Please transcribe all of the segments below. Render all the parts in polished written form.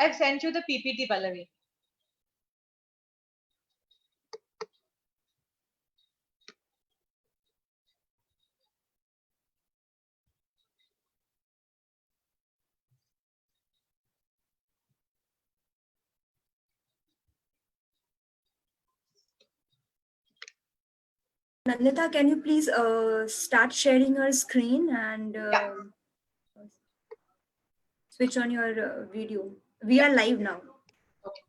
I've sent you the PPT, Pallavi. Nandita, can you please start sharing your screen and switch on your video? We are live now. Okay.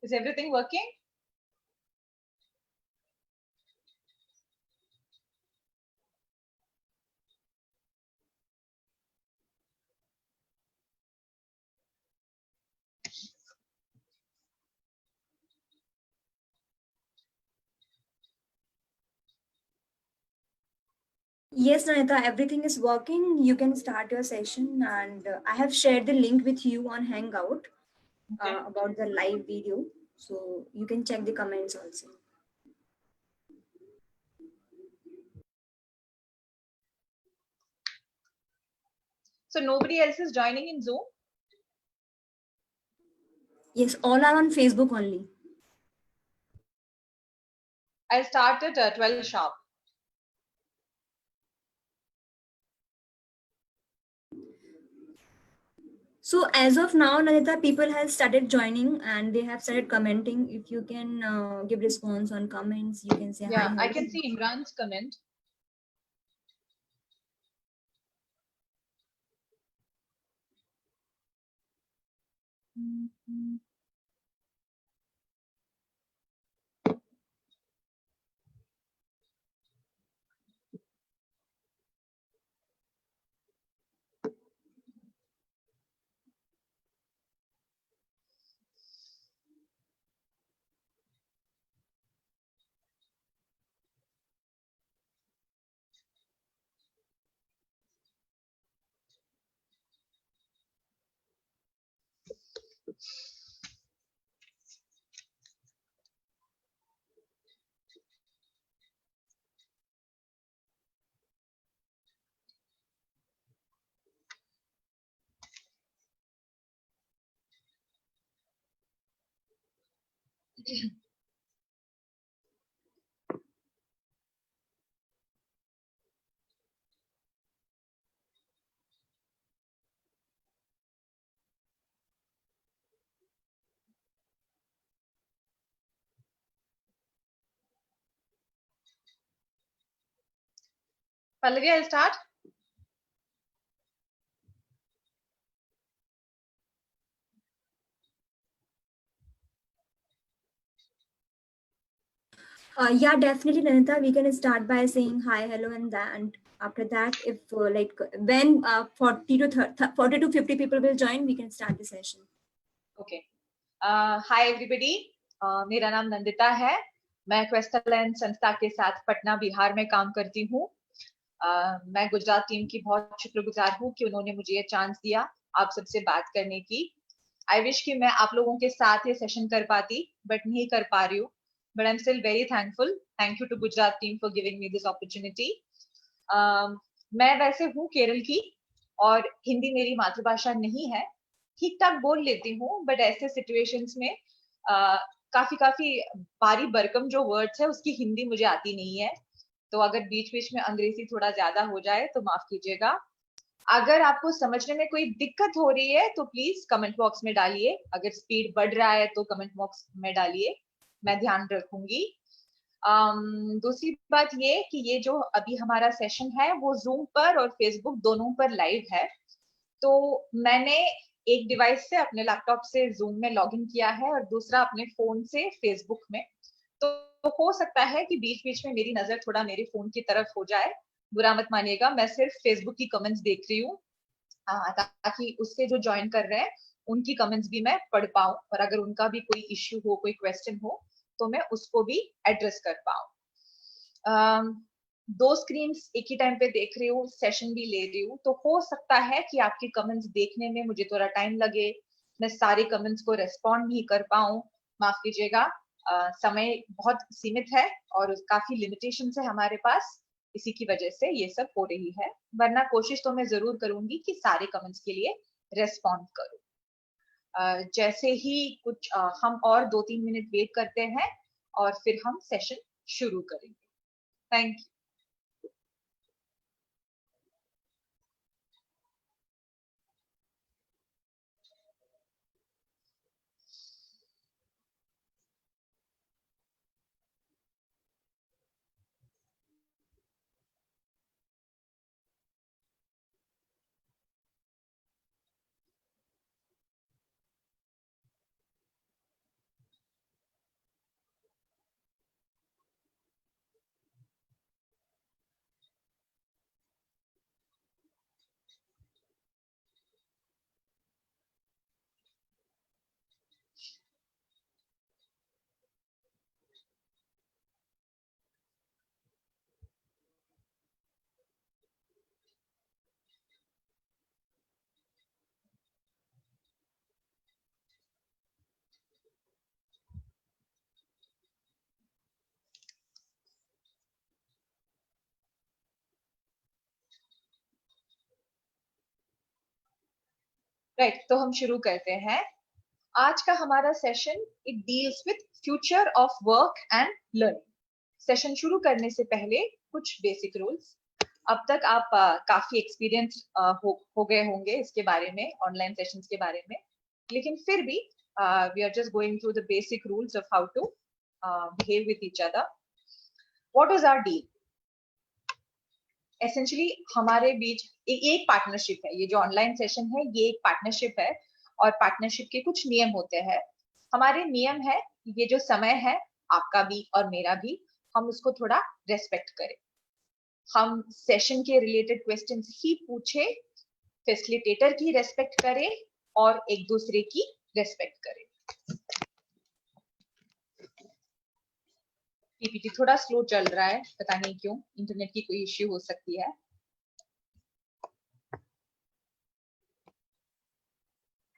Is everything working? Yes, Nandita, everything is working. You can start your session, and I have shared the link with you on Hangout about the live video, so you can check the comments also. So nobody else is joining in Zoom? Yes, all are on Facebook only. I'll start at 12 sharp. So as of now, Nandita, people have started joining and they have started commenting. If you can give response on comments, you can say hi. Yeah, I Hello. can see Imran's comment. Pallavi, I'll start. Yeah, definitely, Nandita. We can start by saying hi, hello, and that. And after that, if like when 40 to 50 people will join, we can start the session. Okay. Hi everybody. मेरा नाम नंदिता है. मैं Cuesta land संस्था के साथ पटना बिहार में काम करती हूँ. मैं गुजरात टीम की बहुत शुक्रगुजार हूँ कि उन्होंने मुझे ये चांस दिया आप सबसे बात करने की. आई विश कि मैं आप लोगों के साथ ये सेशन कर पाती, बट नहीं कर पा रही हूँ. But I am still very thankful. Thank you to Gujarat team for giving me this opportunity. मैं वैसे हूँ केरल की और हिंदी मेरी मातृभाषा नहीं है. ठीक ठाक बोल लेती हूँ, बट ऐसे सिचुएशंस में काफी काफी भारी भरकम जो वर्ड्स है उसकी हिंदी मुझे आती नहीं है. तो अगर बीच बीच में अंग्रेजी थोड़ा ज्यादा हो जाए तो माफ कीजिएगा. अगर आपको समझने में कोई दिक्कत हो रही है तो प्लीज कमेंट बॉक्स में डालिए. अगर स्पीड बढ़ रहा है तो कमेंट बॉक्स में डालिए, मैं ध्यान रखूंगी. दूसरी बात ये कि ये जो अभी हमारा सेशन है वो जूम पर और फेसबुक दोनों पर लाइव है. तो मैंने एक डिवाइस से अपने लैपटॉप से जूम में लॉगिन किया है और दूसरा अपने फोन से फेसबुक में। तो हो सकता है कि बीच बीच में मेरी नजर थोड़ा मेरे फोन की तरफ हो जाए, बुरा मत मानिएगा। मैं सिर्फ फेसबुक की कमेंट्स देख रही हूँ, ताकि उससे जो ज्वाइन कर रहे हैं उनकी कमेंट्स भी मैं पढ़ पाऊं, और अगर उनका भी कोई इश्यू हो, कोई क्वेश्चन हो, तो मैं उसको भी एड्रेस कर पाऊं। दो स्क्रीन्स एक ही टाइम पे देख रही हूँ, सेशन भी ले रही हूँ, तो हो सकता है कि आपकी कमेंट्स देखने में मुझे थोड़ा टाइम लगे, मैं सारे कमेंट्स को रेस्पॉन्ड नहीं कर पाऊं, माफ कीजिएगा। समय बहुत सीमित है और काफी लिमिटेशन है हमारे पास, इसी की वजह से ये सब हो रही है। वरना कोशिश तो मैं जरूर करूंगी कि सारे कमेंट्स के लिए रेस्पॉन्ड करूं। जैसे ही कुछ हम और 2-3 मिनट वेट करते हैं और फिर हम सेशन शुरू करेंगे। Thank you. राइट, तो हम शुरू करते हैं। आज का हमारा session it deals with future of work and learning. Session शुरू करने से पहले कुछ बेसिक रूल्स। अब तक आप काफी एक्सपीरियंस हो गए होंगे इसके बारे में, ऑनलाइन सेशंस के बारे में, लेकिन फिर भी we are just going through the basic rules of how to behave with each other. What is our deal? Essentially हमारे बीच एक पार्टनरशिप है। ये जो ऑनलाइन सेशन है ये एक पार्टनरशिप है, और पार्टनरशिप के कुछ नियम होते हैं। हमारे नियम है, ये जो समय है आपका भी और मेरा भी, हम उसको थोड़ा रेस्पेक्ट करें। हम सेशन के रिलेटेड क्वेश्चंस ही पूछे, फैसिलिटेटर की रेस्पेक्ट करें और एक दूसरे की रेस्पेक्ट करें। पीपीटी थोड़ा स्लो चल रहा है, पता नहीं क्यों, इंटरनेट की कोई इश्यू हो सकती है।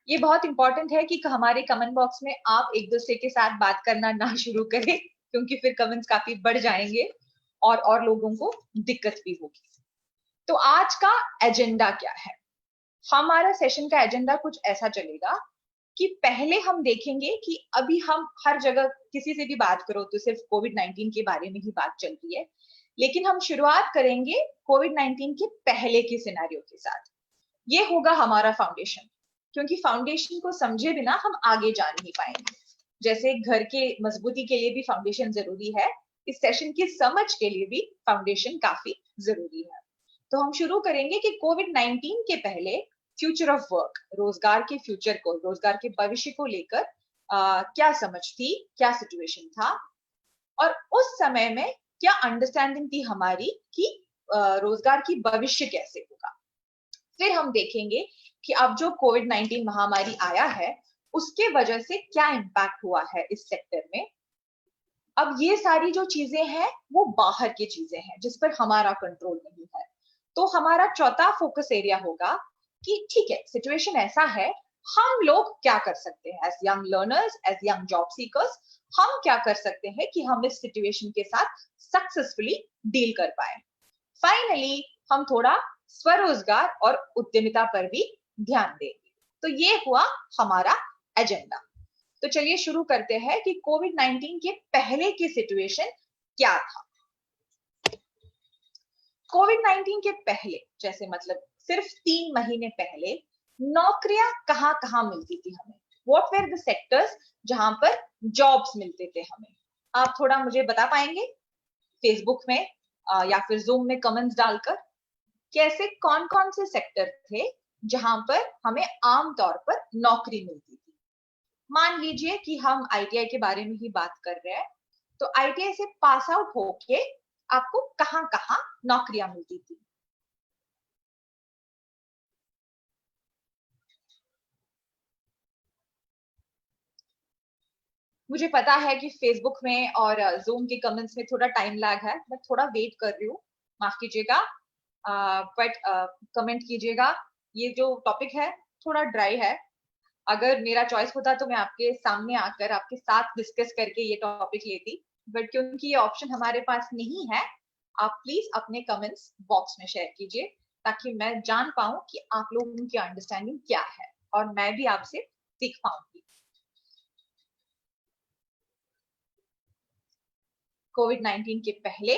ये बहुत इंपॉर्टेंट है कि हमारे कमेंट बॉक्स में आप एक दूसरे के साथ बात करना ना शुरू करें, क्योंकि फिर कमेंट्स काफी बढ़ जाएंगे और लोगों को दिक्कत भी होगी। तो आज का एजेंडा क्या है? हमारा सेशन का एजेंडा कुछ ऐसा चलेगा कि पहले हम देखेंगे कि अभी हम हर जगह किसी से भी बात करो तो सिर्फ कोविड-19 के बारे में ही बात चल रही है, लेकिन हम शुरुआत करेंगे कोविड-19 के पहले के सिनेरियो के साथ। ये होगा हमारा फाउंडेशन, क्योंकि फाउंडेशन को समझे बिना हम आगे जा नहीं पाएंगे। जैसे घर के मजबूती के लिए भी फाउंडेशन जरूरी है, इस सेशन की समझ के लिए भी फाउंडेशन काफी जरूरी है। तो हम शुरू करेंगे कि कोविड-19 के पहले फ्यूचर ऑफ वर्क, रोजगार के फ्यूचर को, रोजगार के भविष्य को लेकर क्या समझ थी, क्या सिचुएशन था, और उस समय में क्या अंडरस्टैंडिंग थी हमारी कि रोजगार की भविष्य कैसे होगा। फिर हम देखेंगे कि अब जो कोविड-19 महामारी आया है उसके वजह से क्या इम्पैक्ट हुआ है इस सेक्टर में। अब ये सारी जो चीजें हैं वो बाहर की चीजें हैं जिस पर हमारा कंट्रोल नहीं है। तो हमारा चौथा फोकस एरिया होगा कि ठीक है, सिचुएशन ऐसा है, हम लोग क्या कर सकते हैं as young learners, as young job seekers, हम क्या कर सकते हैं कि हम इस सिचुएशन के साथ सक्सेसफुली डील कर पाए। फाइनली हम थोड़ा स्वरोजगार और उद्यमिता पर भी ध्यान देंगे। तो ये हुआ हमारा एजेंडा। तो चलिए शुरू करते हैं कि कोविड-19 के पहले की सिचुएशन क्या था। कोविड-19 के पहले, जैसे मतलब सिर्फ 3 महीने पहले, नौकरियां कहां कहां मिलती थी हमें? व्हाट वर द सेक्टर्स जहां पर जॉब्स मिलते थे हमें? आप थोड़ा मुझे बता पाएंगे फेसबुक में या फिर जूम में कमेंट्स डालकर? कैसे, कौन कौन से सेक्टर थे जहां पर हमें आमतौर पर नौकरी मिलती थी। मान लीजिए कि हम आईटीआई के बारे में ही बात कर रहे हैं, तो आईटीआई से पास आउट होके आपको कहां कहां नौकरियां मिलती थी। मुझे पता है कि फेसबुक में और जूम के कमेंट्स में थोड़ा टाइम लैग है, मैं थोड़ा वेट कर रही हूँ, माफ कीजिएगा, बट कमेंट कीजिएगा। ये जो टॉपिक है थोड़ा ड्राई है, अगर मेरा चॉइस होता तो मैं आपके सामने आकर आपके साथ डिस्कस करके ये टॉपिक लेती, बट क्योंकि ये ऑप्शन हमारे पास नहीं है, आप प्लीज अपने कमेंट्स बॉक्स में शेयर कीजिए ताकि मैं जान पाऊं कि आप लोगों की अंडरस्टैंडिंग क्या है और मैं भी आपसे सीख पाऊंगी। कोविड-19 के पहले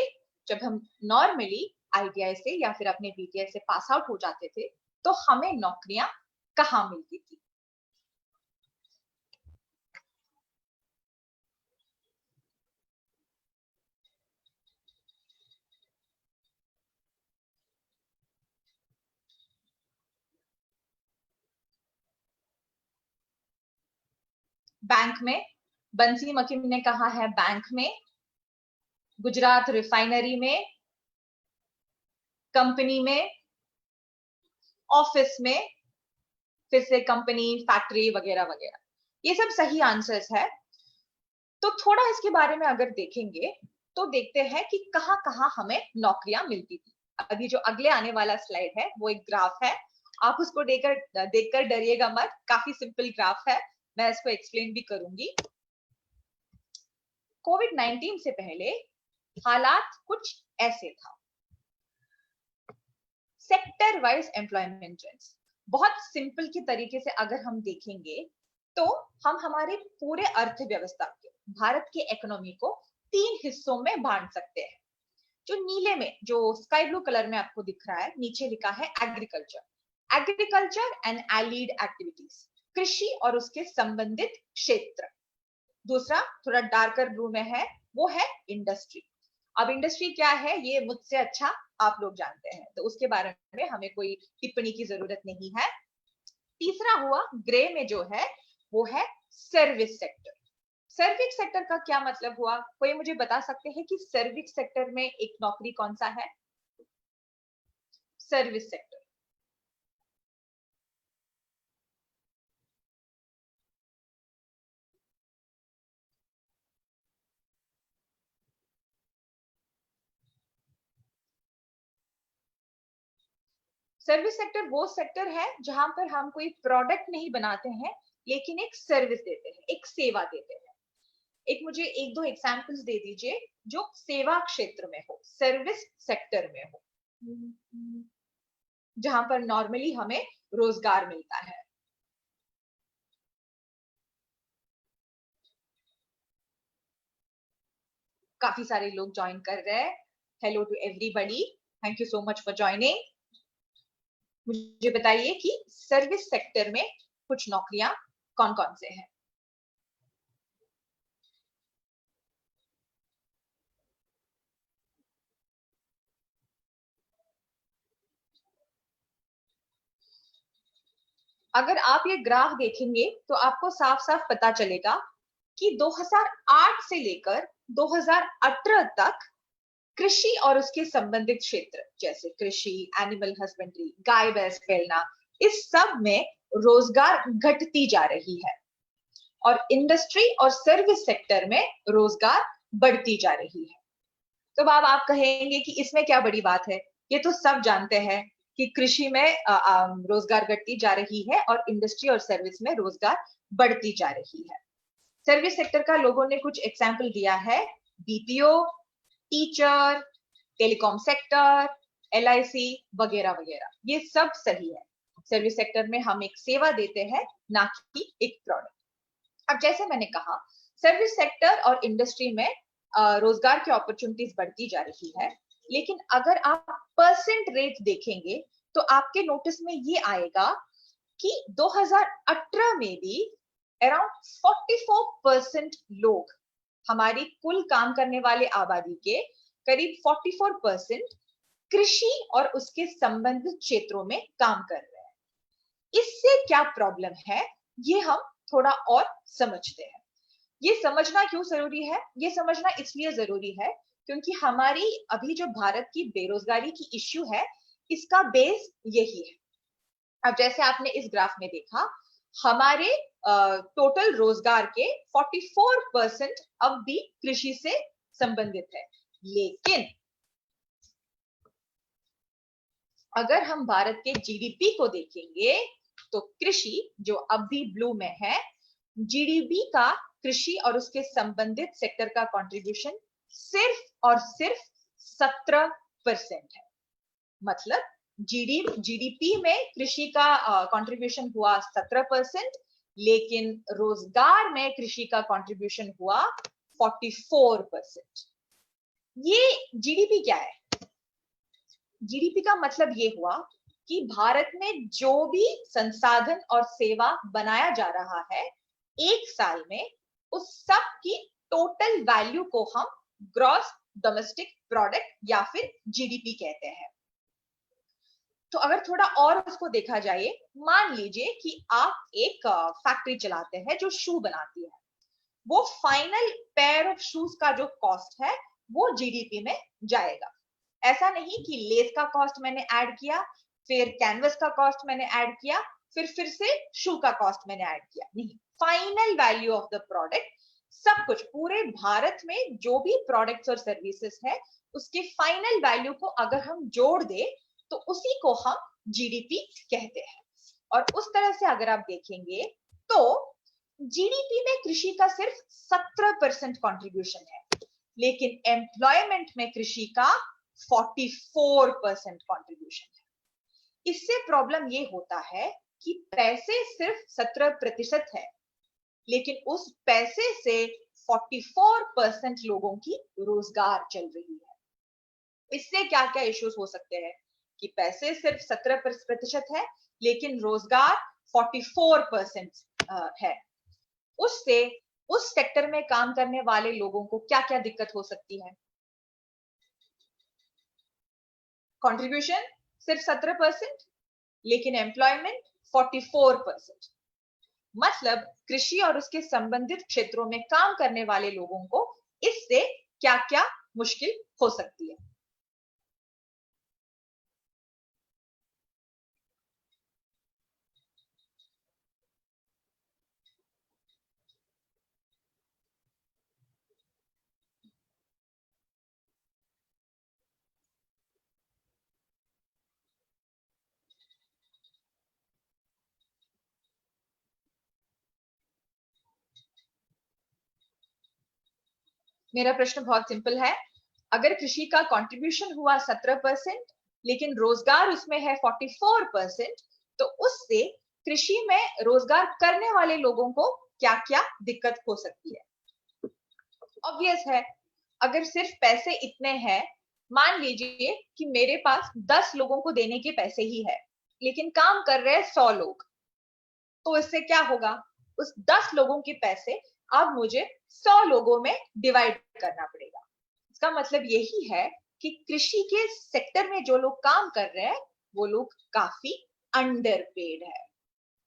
जब हम नॉर्मली आईटीआई से या फिर अपने बीटीएस से पास आउट हो जाते थे, तो हमें नौकरियां कहाँ मिलती थी। बैंक में, बंसी मकीम ने कहा है बैंक में, गुजरात रिफाइनरी में, कंपनी में, ऑफिस में, फिर से कंपनी, फैक्ट्री वगैरह वगैरह, ये सब सही आंसर्स है। तो थोड़ा इसके बारे में अगर देखेंगे तो देखते हैं कि कहां कहां हमें नौकरियां मिलती थी। अभी जो अगले आने वाला स्लाइड है वो एक ग्राफ है, आप उसको देखकर डरिएगा मत, काफी सिंपल ग्राफ है, मैं इसको एक्सप्लेन भी करूंगी। कोविड-19 से पहले हालात कुछ ऐसे था। सेक्टर वाइज एम्प्लॉयमेंट ट्रेंड्स, बहुत सिंपल की तरीके से अगर हम देखेंगे तो हम हमारे पूरे अर्थव्यवस्था के, भारत के इकोनॉमी को 3 हिस्सों में बांट सकते हैं। जो नीले में, जो स्काई ब्लू कलर में आपको दिख रहा है, नीचे लिखा है एग्रीकल्चर, एग्रीकल्चर एंड एलिड एक्टिविटीज, कृषि और उसके संबंधित क्षेत्र। दूसरा थोड़ा डार्कर ब्लू में है, वो है इंडस्ट्री। अब इंडस्ट्री क्या है ये मुझसे अच्छा आप लोग जानते हैं, तो उसके बारे में हमें कोई टिप्पणी की जरूरत नहीं है। तीसरा हुआ ग्रे में जो है वो है सर्विस सेक्टर। सर्विस सेक्टर का क्या मतलब हुआ, कोई मुझे बता सकते हैं कि सर्विस सेक्टर में एक नौकरी कौन सा है? सर्विस सेक्टर, सर्विस सेक्टर वो सेक्टर है जहां पर हम कोई प्रोडक्ट नहीं बनाते हैं लेकिन एक सर्विस देते हैं, एक सेवा देते हैं। एक मुझे एक दो एग्जांपल्स दे दीजिए जो सेवा क्षेत्र में हो, सर्विस सेक्टर में हो, जहां पर नॉर्मली हमें रोजगार मिलता है। काफी सारे लोग ज्वाइन कर रहे हैं, hello to everybody, thank you so much for joining. मुझे बताइए कि सर्विस सेक्टर में कुछ नौकरियां कौन कौन से हैं? अगर आप ये ग्राफ देखेंगे तो आपको साफ साफ पता चलेगा कि 2008 से लेकर 2018 तक कृषि और उसके संबंधित क्षेत्र जैसे कृषि, एनिमल हस्बेंड्री, गाय भैंस पालना, इस सब में रोजगार घटती जा रही है और इंडस्ट्री और सर्विस सेक्टर में रोजगार बढ़ती जा रही है। तो अब आप कहेंगे कि इसमें क्या बड़ी बात है, ये तो सब जानते हैं कि कृषि में रोजगार घटती जा रही है और इंडस्ट्री और सर्विस में रोजगार बढ़ती जा रही है। सर्विस सेक्टर का लोगों ने कुछ एग्जाम्पल दिया है, BPO, teacher, telecom sector, LIC वगैरह वगैरह, ये सब सही है। सर्विस सेक्टर में हम एक सेवा देते हैं, ना कि एक प्रोडक्ट। अब जैसे मैंने कहा, सर्विस सेक्टर और इंडस्ट्री में रोजगार की अपॉर्चुनिटीज बढ़ती जा रही है, लेकिन अगर आप परसेंट रेट देखेंगे तो आपके नोटिस में ये आएगा कि 2018 में भी अराउंड 44% लोग, हमारी कुल काम करने वाले आबादी के करीब 44% कृषि और उसके संबंधित क्षेत्रों में काम कर रहे हैं। इससे क्या प्रॉब्लम है ये हम थोड़ा और समझते हैं। ये समझना क्यों जरूरी है? ये समझना इसलिए जरूरी है क्योंकि हमारी अभी जो भारत की बेरोजगारी की इश्यू है, इसका बेस यही है। अब जैसे आपने इस ग्राफ में देखा, हमारे टोटल रोजगार के 44% अब भी कृषि से संबंधित है। लेकिन अगर हम भारत के जीडीपी को देखेंगे तो कृषि, जो अब भी ब्लू में है, जीडीपी का कृषि और उसके संबंधित सेक्टर का कंट्रीब्यूशन सिर्फ और सिर्फ 17% है। मतलब जीडीपी में कृषि का कंट्रीब्यूशन हुआ 17%, लेकिन रोजगार में कृषि का कंट्रीब्यूशन हुआ 44%। ये जीडीपी क्या है? जीडीपी का मतलब ये हुआ कि भारत में जो भी संसाधन और सेवा बनाया जा रहा है एक साल में, उस सब की टोटल वैल्यू को हम ग्रॉस डोमेस्टिक प्रोडक्ट या फिर जीडीपी कहते हैं। तो अगर थोड़ा और उसको देखा जाए, मान लीजिए कि आप एक फैक्ट्री चलाते हैं जो शू बनाती है, वो फाइनल पेयर ऑफ शूज का जो कॉस्ट है वो जीडीपी में जाएगा। ऐसा नहीं कि लेस का कॉस्ट मैंने ऐड किया, फिर कैनवस का कॉस्ट मैंने ऐड किया, फिर से शू का कॉस्ट मैंने ऐड किया, नहीं, final value of the product, सब कुछ पूरे भारत में जो भी प्रोडक्ट्स और सर्विसेज है उसके फाइनल वैल्यू को अगर हम जोड़ दे तो उसी को हम जीडीपी कहते हैं। और उस तरह से अगर आप देखेंगे तो जीडीपी में कृषि का सिर्फ 17% कंट्रीब्यूशन है, लेकिन एम्प्लॉयमेंट में कृषि का 44% कंट्रीब्यूशन है। इससे प्रॉब्लम ये होता है कि पैसे सिर्फ 17% है, लेकिन उस पैसे से 44% लोगों की रोजगार चल रही है। इससे क्या क्या इश्यूज हो सकते हैं कि पैसे सिर्फ 17% है, लेकिन रोजगार 44% है। उससे उस सेक्टर में काम करने वाले लोगों को क्या क्या दिक्कत हो सकती है? कंट्रीब्यूशन सिर्फ 17%, लेकिन एम्प्लॉयमेंट 44%। मतलब कृषि और उसके संबंधित क्षेत्रों में काम करने वाले लोगों को इससे क्या क्या मुश्किल हो सकती है? मेरा प्रश्न बहुत सिंपल है। अगर कृषि का कंट्रीब्यूशन हुआ 17%, लेकिन रोजगार उसमें है 44%, तो उससे कृषि में रोजगार करने वाले लोगों को क्या क्या दिक्कत हो सकती है? ऑब्वियस है, अगर सिर्फ पैसे इतने हैं, मान लीजिए कि मेरे पास 10 लोगों को देने के पैसे ही है, लेकिन काम कर रहे हैं 100 लोग, तो इससे क्या होगा? उस 10 लोगों के पैसे अब मुझे 100 लोगों में डिवाइड करना पड़ेगा। इसका मतलब यही है कि कृषि के सेक्टर में जो लोग काम कर रहे हैं वो लोग काफी अंडरपेड है।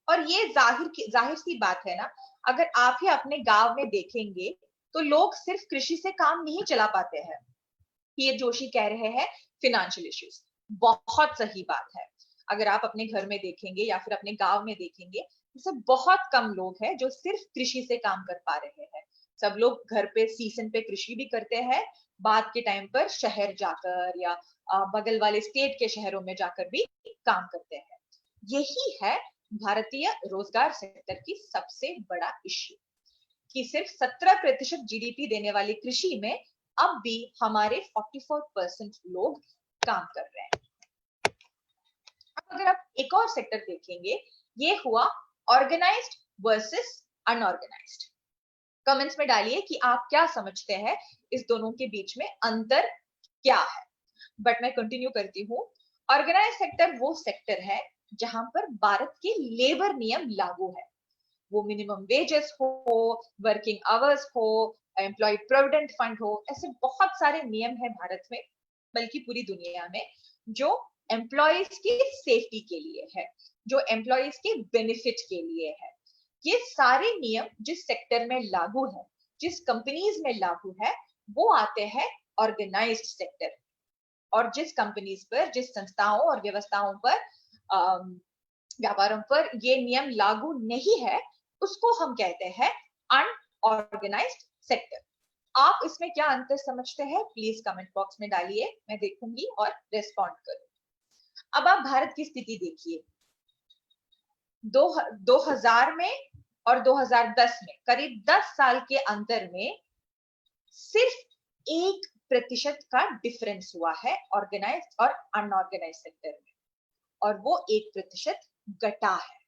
और ये जाहिर सी बात है ना, अगर आप ही अपने गांव में देखेंगे तो लोग सिर्फ कृषि से काम नहीं चला पाते हैं। पीएच जोशी कह रहे हैं फिनेंशियल इश्यूज, बहुत सही बात है। अगर आप अपने घर में देखेंगे या फिर अपने गांव में देखेंगे, जैसे बहुत कम लोग हैं जो सिर्फ कृषि से काम कर पा रहे हैं। सब लोग घर पे सीजन पे कृषि भी करते हैं, बाद के टाइम पर शहर जाकर या बगल वाले स्टेट के शहरों में जाकर भी काम करते हैं। यही है भारतीय रोजगार सेक्टर की सबसे बड़ा इश्यू, कि सिर्फ 17% जीडीपी देने वाली कृषि में अब भी हमारे 44% लोग काम कर रहे हैं। अब अगर आप एक और सेक्टर देखेंगे, ये हुआ ऑर्गेनाइज्ड वर्सेस अनऑर्गेनाइज्ड। कमेंट्स में डालिए कि आप क्या समझते हैं इस दोनों के बीच में अंतर क्या है। बट मैं कंटिन्यू करती हूँ। ऑर्गेनाइज सेक्टर वो सेक्टर है जहां पर भारत के लेबर नियम लागू है। वो मिनिमम वेजेस हो, वर्किंग आवर्स हो, एम्प्लॉय प्रोविडेंट फंड हो, ऐसे बहुत सारे नियम है भारत में, बल्कि पूरी दुनिया में, जो एम्प्लॉयज की सेफ्टी के लिए है, जो एम्प्लॉयज के बेनिफिट के लिए है। ये सारे नियम जिस सेक्टर में लागू है, जिस कंपनीज में लागू है, वो आते हैं ऑर्गेनाइज्ड सेक्टर। और जिस कंपनीज पर, जिस संस्थाओं और व्यवस्थाओं पर, व्यापारों पर ये नियम लागू नहीं है, उसको हम कहते हैं अनऑर्गेनाइज्ड सेक्टर। आप इसमें क्या अंतर समझते हैं, प्लीज कमेंट बॉक्स में डालिए, मैं देखूंगी और रेस्पॉन्ड करूंगी। अब आप भारत की स्थिति देखिए। 2000 में और 2010 में करीब 10 साल के अंतर में सिर्फ 1% का डिफरेंस हुआ है ऑर्गेनाइज्ड और अनऑर्गेनाइज्ड सेक्टर में, और वो 1% घटा है।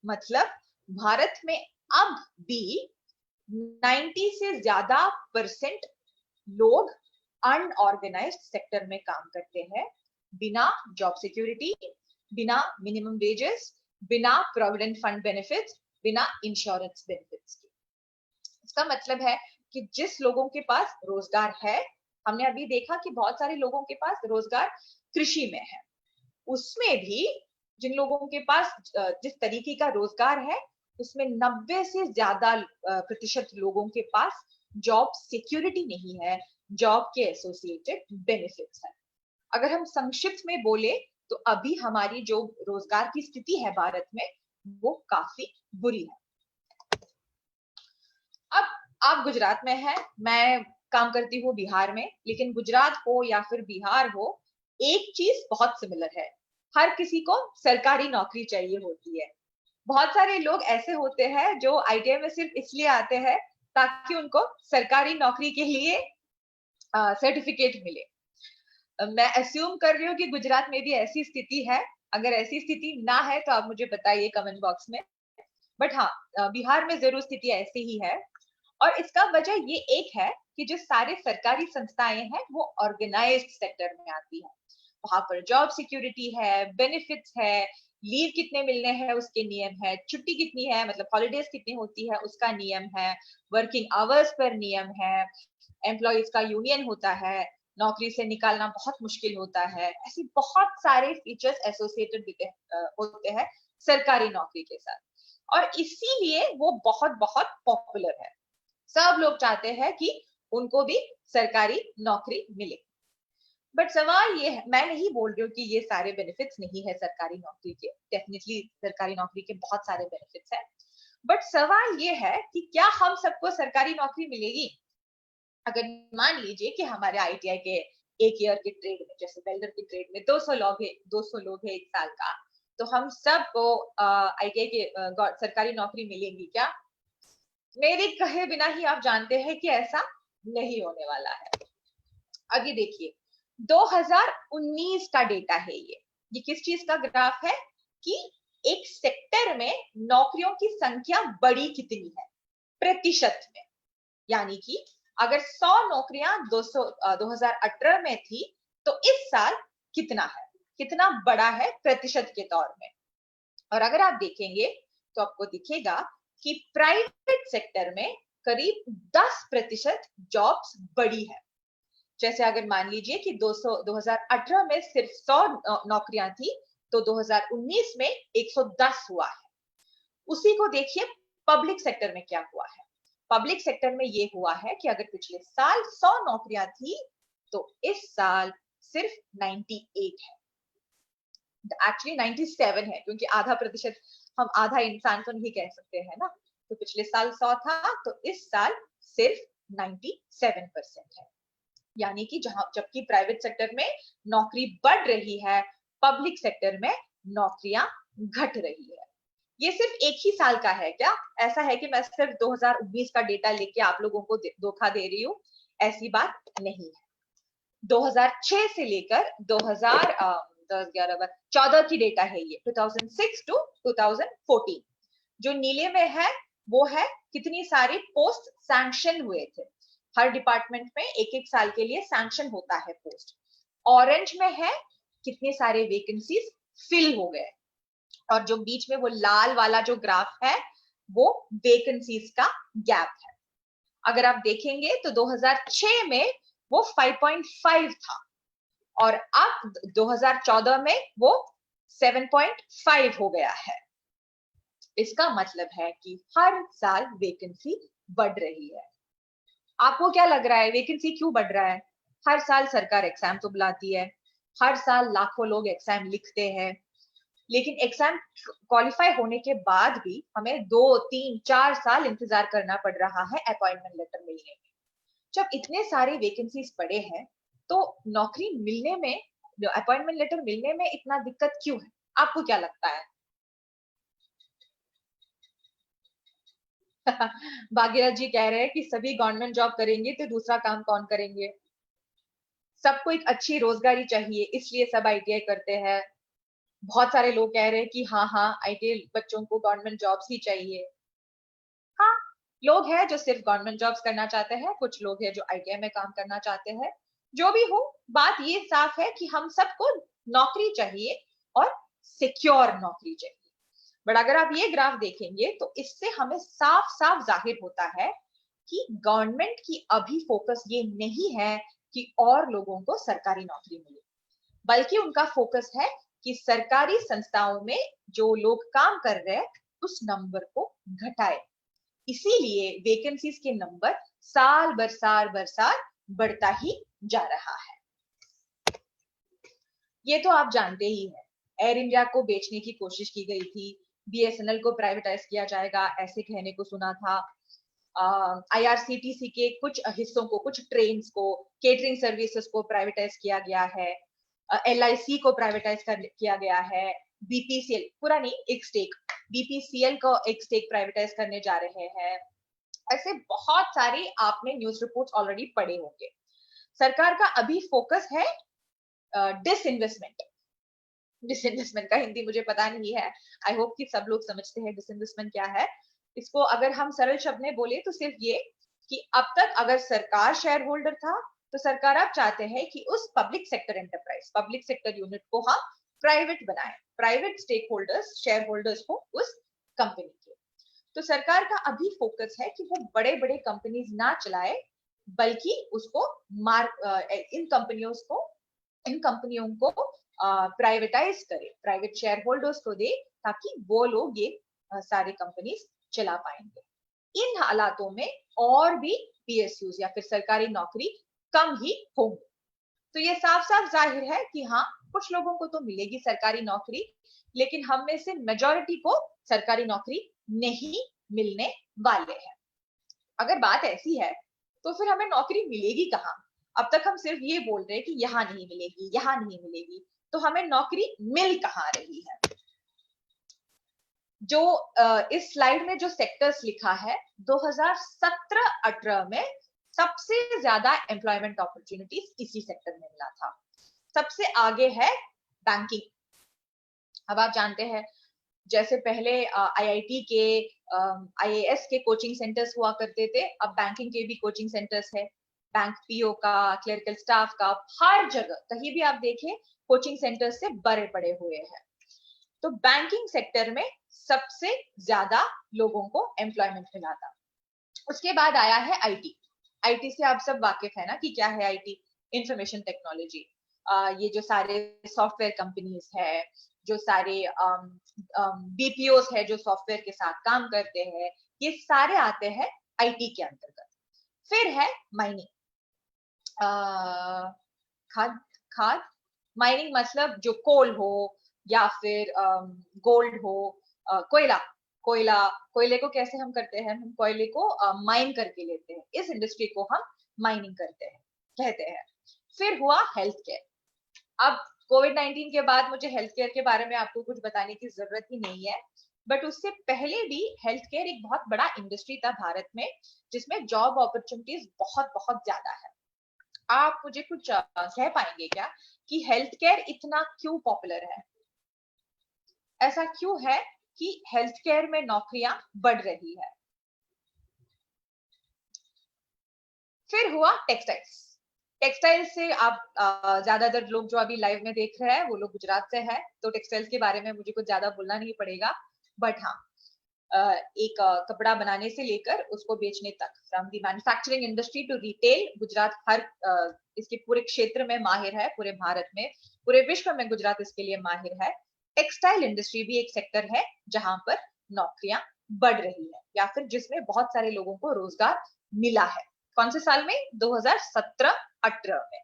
मतलब भारत में अब भी 90 से ज्यादा परसेंट लोग अनऑर्गेनाइज्ड सेक्टर में काम करते हैं, बिना जॉब सिक्योरिटी, बिना मिनिमम वेजेस, बिना प्रोविडेंट फंड बेनिफिट्स, बिना इंश्योरेंस बेनिफिट्स के। इसका मतलब है कि जिस लोगों के पास रोजगार है, हमने अभी देखा कि बहुत सारे लोगों के पास रोजगार कृषि में है, उसमें भी जिन लोगों के पास जिस तरीके का रोजगार है, उसमें 90 से ज्यादा प्रतिशत लोगों के पास जॉब सिक्योरिटी नहीं है, जॉब के एसोसिएटेड बेनिफिट्स है। अगर हम संक्षिप्त में बोले तो अभी हमारी जो रोजगार की स्थिति है भारत में, वो काफी बुरी है। अब आप गुजरात में हैं, मैं काम करती हूँ बिहार में, लेकिन गुजरात हो या फिर बिहार हो, एक चीज बहुत सिमिलर है, हर किसी को सरकारी नौकरी चाहिए होती है। बहुत सारे लोग ऐसे होते हैं जो आईटीआई में सिर्फ इसलिए आते हैं ताकि उनको सरकारी नौकरी के लिए सर्टिफिकेट मिले। मैं अस्यूम कर रही हूँ कि गुजरात में भी ऐसी स्थिति है। अगर ऐसी स्थिति ना है तो आप मुझे बताइए कमेंट बॉक्स में। बट हाँ, बिहार में जरूर स्थिति ऐसी ही है, और इसका वजह ये एक है कि जो सारे सरकारी संस्थाएं हैं वो ऑर्गेनाइज्ड सेक्टर में आती है। वहां पर जॉब सिक्योरिटी है, बेनिफिट्स है, लीव कितने मिलने हैं उसके नियम है, छुट्टी कितनी है मतलब हॉलीडेज कितनी होती है उसका नियम है, वर्किंग आवर्स पर नियम है, एम्प्लॉयज का यूनियन होता है, नौकरी से निकालना बहुत मुश्किल होता है। ऐसी बहुत सारे फीचर्स एसोसिएटेड होते हैं सरकारी नौकरी के साथ, और इसीलिए वो बहुत बहुत पॉपुलर है। सब लोग चाहते हैं कि उनको भी सरकारी नौकरी मिले। बट सवाल ये है, मैं नहीं बोल रही हूँ कि ये सारे बेनिफिट्स नहीं है सरकारी नौकरी के, डेफिनेटली सरकारी नौकरी के बहुत सारे बेनिफिट्स हैं। बट सवाल ये है कि क्या हम सबको सरकारी नौकरी मिलेगी? अगर मान लीजिए कि हमारे आईटीआई के एक ईयर के ट्रेड में, जैसे वेल्डर के ट्रेड में 200 लोग है एक साल का, तो हम सबको आईटीआई के सरकारी नौकरी मिलेगी क्या? मेरे कहे बिना ही आप जानते हैं कि ऐसा नहीं होने वाला है। अब ये देखिए, 2019 का डेटा है ये किस चीज का ग्राफ है कि एक सेक्टर में नौकरियों की संख्या बढ़ी कितनी है प्रतिशत में। यानी कि अगर 100 नौकरियां 2018 में थी, तो इस साल कितना है, कितना बड़ा है प्रतिशत के तौर में। और अगर आप देखेंगे तो आपको दिखेगा कि प्राइवेट सेक्टर में करीब 10% जॉब्स बढ़ी है। जैसे अगर मान लीजिए कि 2018 में सिर्फ 100 नौकरियां थी, तो 2019 में 110 हुआ है। उसी को देखिए पब्लिक सेक्टर में क्या हुआ है। पब्लिक सेक्टर में ये हुआ है कि अगर पिछले साल 100 नौकरियां थी, तो इस साल सिर्फ 98 है, एक्चुअली 97 है, क्योंकि आधा प्रतिशत, हम आधा इंसान तो नहीं कह सकते हैं ना। तो पिछले साल 100 था, तो इस साल सिर्फ 97% है। यानी कि जबकि प्राइवेट सेक्टर में नौकरी बढ़ रही है, पब्लिक सेक्टर में नौकरियां घट रही है। ये सिर्फ एक ही साल का है क्या? ऐसा है कि मैं सिर्फ 2019 का डेटा लेके आप लोगों को धोखा दे रही हूँ? ऐसी बात नहीं है। 2006 से लेकर 2014 की डेटा है ये, 2006 to 2014। जो नीले में है वो है कितनी सारी पोस्ट सैंक्शन हुए थे। हर डिपार्टमेंट में एक एक साल के लिए सैंक्शन होता है पोस्ट। ऑरेंज में है कितने सारे वैकेंसीज फिल हो गए, और जो बीच में वो लाल वाला जो ग्राफ है वो वैकेंसीज का गैप है। अगर आप देखेंगे तो 2006 में वो 5.5 था, और अब 2014 में वो 7.5 हो गया है। इसका मतलब है कि हर साल वैकेंसी बढ़ रही है। आपको क्या लग रहा है वैकेंसी क्यों बढ़ रहा है? हर साल सरकार एग्जाम तो बुलाती है, हर साल लाखों लोग एग्जाम लिखते हैं, लेकिन एग्जाम क्वालिफाई होने के बाद भी हमें 2 3 4 साल इंतजार करना पड़ रहा है अपॉइंटमेंट लेटर मिलने में। जब इतने सारे वैकेंसीज पड़े हैं तो नौकरी मिलने में, अपॉइंटमेंट लेटर मिलने में इतना दिक्कत क्यों है? आपको क्या लगता है? भागीरथ जी कह रहे हैं कि सभी गवर्नमेंट जॉब करेंगे तो दूसरा काम कौन करेंगे? सबको एक अच्छी रोजगारी चाहिए इसलिए सब आईटीआई करते हैं। बहुत सारे लोग कह रहे हैं कि हाँ हाँ आईटीआई बच्चों को गवर्नमेंट जॉब्स ही चाहिए। हाँ, लोग हैं जो सिर्फ गवर्नमेंट जॉब्स करना चाहते हैं, कुछ लोग हैं जो आईटीआई में काम करना चाहते हैं। जो भी हो, बात ये साफ है कि हम सबको नौकरी चाहिए और सिक्योर नौकरी चाहिए। बट अगर आप ये ग्राफ देखेंगे तो इससे हमें साफ साफ जाहिर होता है कि गवर्नमेंट की अभी फोकस ये नहीं है कि और लोगों को सरकारी नौकरी मिले, बल्कि उनका फोकस है कि सरकारी संस्थाओं में जो लोग काम कर रहे हैं उस नंबर को घटाए। इसीलिए वैकेंसीज के नंबर साल बढ़ता ही जा रहा है। ये तो आप जानते ही हैं, एयर इंडिया को बेचने की कोशिश की गई थी, बीएसएनएल को प्राइवेटाइज किया जाएगा ऐसे कहने को सुना था। आईआरसीटीसी के कुछ हिस्सों को, कुछ ट्रेन को, केटरिंग सर्विसेज को प्राइवेटाइज किया गया है, एलआईसी को प्राइवेटाइज किया गया है, बीपीसीएल पूरा नहीं एक स्टेक, बीपीसीएल को एक स्टेक प्राइवेटाइज करने जा रहे हैं। ऐसे बहुत सारे आपने न्यूज रिपोर्ट्स ऑलरेडी पढ़े होंगे। सरकार का अभी फोकस है डिसइन्वेस्टमेंट। डिसइन्वेस्टमेंट का हिंदी मुझे पता नहीं है, आई होप कि सब लोग समझते हैं डिसइन्वेस्टमेंट क्या है। इसको अगर हम सरल शब्द में बोले तो सिर्फ ये कि अब तक अगर सरकार शेयर होल्डर था तो सरकार अब चाहते हैं कि उस public sector enterprise, public sector unit को हम प्राइवेट बनाए, private stakeholders, shareholders हो उस कंपनी के। तो सरकार का अभी फोकस है कि वो बड़े बड़े कंपनीज ना चलाए, बल्कि उसको इन कंपनियों को प्राइवेटाइज करे, प्राइवेट शेयर होल्डर्स को दे, ताकि वो लोग ये सारे कंपनीज चला पाएंगे। इन हालातों में और भी पीएसयूज या फिर सरकारी नौकरी कम ही होंगी। तो ये साफ साफ जाहिर है कि हाँ, कुछ लोगों को तो मिलेगी सरकारी नौकरी, लेकिन हम में से मेजॉरिटी को सरकारी नौकरी नहीं मिलने वाले हैं। अगर बात ऐसी है तो फिर हमें नौकरी मिलेगी कहाँ? अब तक हम सिर्फ ये बोल रहे हैं कि यहाँ नहीं मिलेगी, यहाँ नहीं मिलेगी, तो हमें नौकरी मिल कहाँ रही है? जो इस स्लाइड में जो सेक्टर्स लिखा है, 2017-18 में सबसे ज्यादा एम्प्लॉयमेंट अपॉर्चुनिटीज इसी सेक्टर में मिला था। सबसे आगे है बैंकिंग। अब आप जानते हैं जैसे पहले आईआईटी के, आईएएस के कोचिंग सेंटर्स हुआ करते थे, अब बैंकिंग के भी कोचिंग सेंटर्स है। बैंक पीओ का, क्लरिकल स्टाफ का, हर जगह कहीं भी आप देखें कोचिंग सेंटर्स से भरे पड़े हुए हैं। तो बैंकिंग सेक्टर में सबसे ज्यादा लोगों को एम्प्लॉयमेंट मिला था। उसके बाद आया है आईटी। आईटी से आप सब वाकिफ है ना कि क्या है आईटी? Information technology. ये जो सारे सॉफ्टवेयर कंपनीज है, जो सारे बीपीओस है जो सॉफ्टवेयर के साथ काम करते हैं, ये सारे आते हैं आईटी के अंतर्गत। फिर है माइनिंग, खाद खाद माइनिंग मतलब जो कोल हो या फिर गोल्ड हो, कोयला, कोयले को कैसे हम करते हैं? हम कोयले को माइन करके लेते हैं, इस इंडस्ट्री को हम माइनिंग करते हैं, कहते हैं। फिर हुआ हेल्थ केयर। अब कोविड-19 के बाद मुझे हेल्थ केयर के बारे में आपको कुछ बताने की जरूरत ही नहीं है, बट उससे पहले भी हेल्थ केयर एक बहुत बड़ा इंडस्ट्री था भारत में, जिसमें जॉब अपॉर्चुनिटीज बहुत बहुत ज्यादा है। आप मुझे कुछ कह पाएंगे क्या कि हेल्थ केयर इतना क्यों पॉपुलर है? ऐसा क्यों है कि हेल्थ केयर में नौकरियां बढ़ रही है? फिर हुआ टेक्सटाइल्स। टेक्सटाइल से आप ज्यादातर लोग जो अभी लाइव में देख रहे हैं वो लोग गुजरात से है, तो टेक्सटाइल्स के बारे में मुझे कुछ ज्यादा बोलना नहीं पड़ेगा। बट हाँ, एक कपड़ा बनाने से लेकर उसको बेचने तक, from the manufacturing industry to retail, Gujarat हर इसके पूरे क्षेत्र में माहिर है, पूरे भारत में, पूरे विश्व में गुजरात इसके लिए माहिर है। टेक्सटाइल इंडस्ट्री भी एक सेक्टर है जहां पर नौकरियां बढ़ रही है या फिर जिसमें बहुत सारे लोगों को रोजगार मिला है। कौन से साल में? 2017-18 में।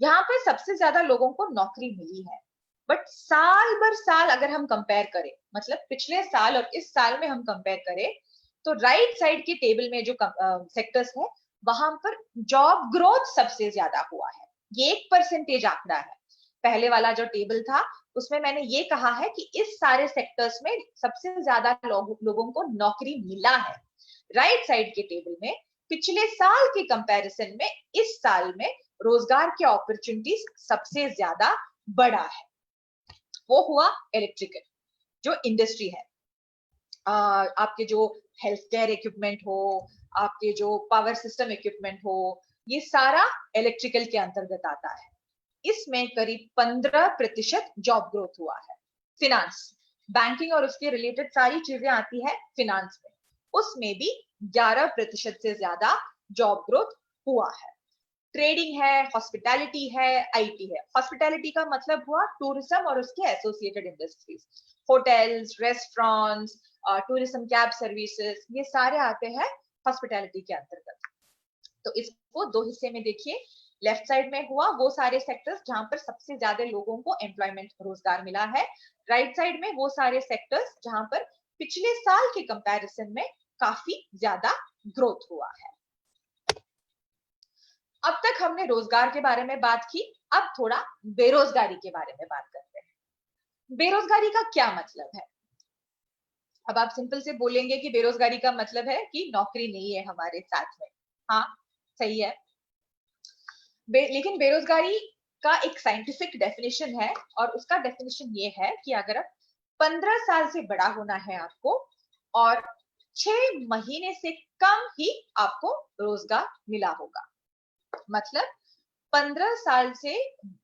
यहाँ पे सबसे ज्यादा लोगों को नौकरी मिली है। बट साल भर साल अगर हम कंपेयर करें, मतलब पिछले साल और इस साल में हम कंपेयर करें, तो राइट साइड के टेबल में जो सेक्टर्स है वहां पर जॉब ग्रोथ सबसे ज्यादा हुआ है। ये 1% आंकड़ा है। पहले वाला जो टेबल था उसमें मैंने ये कहा है कि इस सारे सेक्टर्स में सबसे ज्यादा लोगों को नौकरी मिला है। राइट साइड के टेबल में पिछले साल के कंपैरिजन में इस साल में रोजगार के अपॉर्चुनिटीज सबसे ज्यादा बढ़ा है। वो हुआ इलेक्ट्रिकल जो इंडस्ट्री है। आपके जो हेल्थ केयर इक्विपमेंट हो, आपके जो पावर सिस्टम इक्विपमेंट हो, ये सारा इलेक्ट्रिकल के अंतर्गत आता है। इसमें करीब 15% जॉब ग्रोथ हुआ है। फिनांस, बैंकिंग और उसके रिलेटेड सारी चीजें आती है फिनांस में, उसमें भी 11% से ज्यादा जॉब ग्रोथ हुआ है। ट्रेडिंग है, हॉस्पिटैलिटी है, आईटी है। हॉस्पिटैलिटी का मतलब हुआ टूरिज्म और उसके associated industries, hotels, restaurants, tourism cab services, ये सारे आते हैं हॉस्पिटैलिटी के अंतर्गत। तो इसको दो हिस्से में देखिए। लेफ्ट साइड में हुआ वो सारे सेक्टर्स जहां पर सबसे ज्यादा लोगों को एम्प्लॉयमेंट रोजगार मिला है। राइट साइड में वो सारे सेक्टर्स जहां पर पिछले साल के कंपैरिजन में काफी ज्यादा ग्रोथ हुआ है। अब तक हमने रोजगार के बारे में बात की, अब थोड़ा बेरोजगारी के बारे में बात करते हैं। बेरोजगारी का क्या मतलब है? अब आप सिंपल से बोलेंगे कि बेरोजगारी का मतलब है कि नौकरी नहीं है हमारे साथ में। हाँ, सही है। लेकिन बेरोजगारी का एक साइंटिफिक डेफिनेशन है और उसका डेफिनेशन ये है कि अगर आप 15 साल से बड़ा होना है आपको और 6 महीने से कम ही आपको रोजगार मिला होगा। मतलब 15 साल से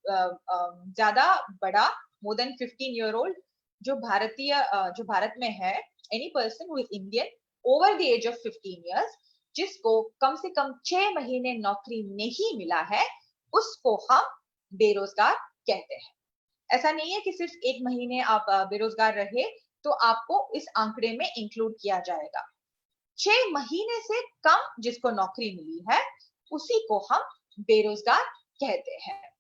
ज्यादा बड़ा, मोर देन 15-year-old, जो भारत में है, any person who is Indian over the age of 15 years, जिसको कम से कम 6 महीने नौकरी नहीं मिला है, उसको हम बेरोजगार कहते हैं। ऐसा नहीं है कि सिर्फ 1 महीने आप बेरोजगार रहे तो आपको इस आंकड़े में इंक्लूड किया जाएगा। 6 महीने से कम जिसको नौकरी मिली है उसी को हम बेरोजगार कहते हैं।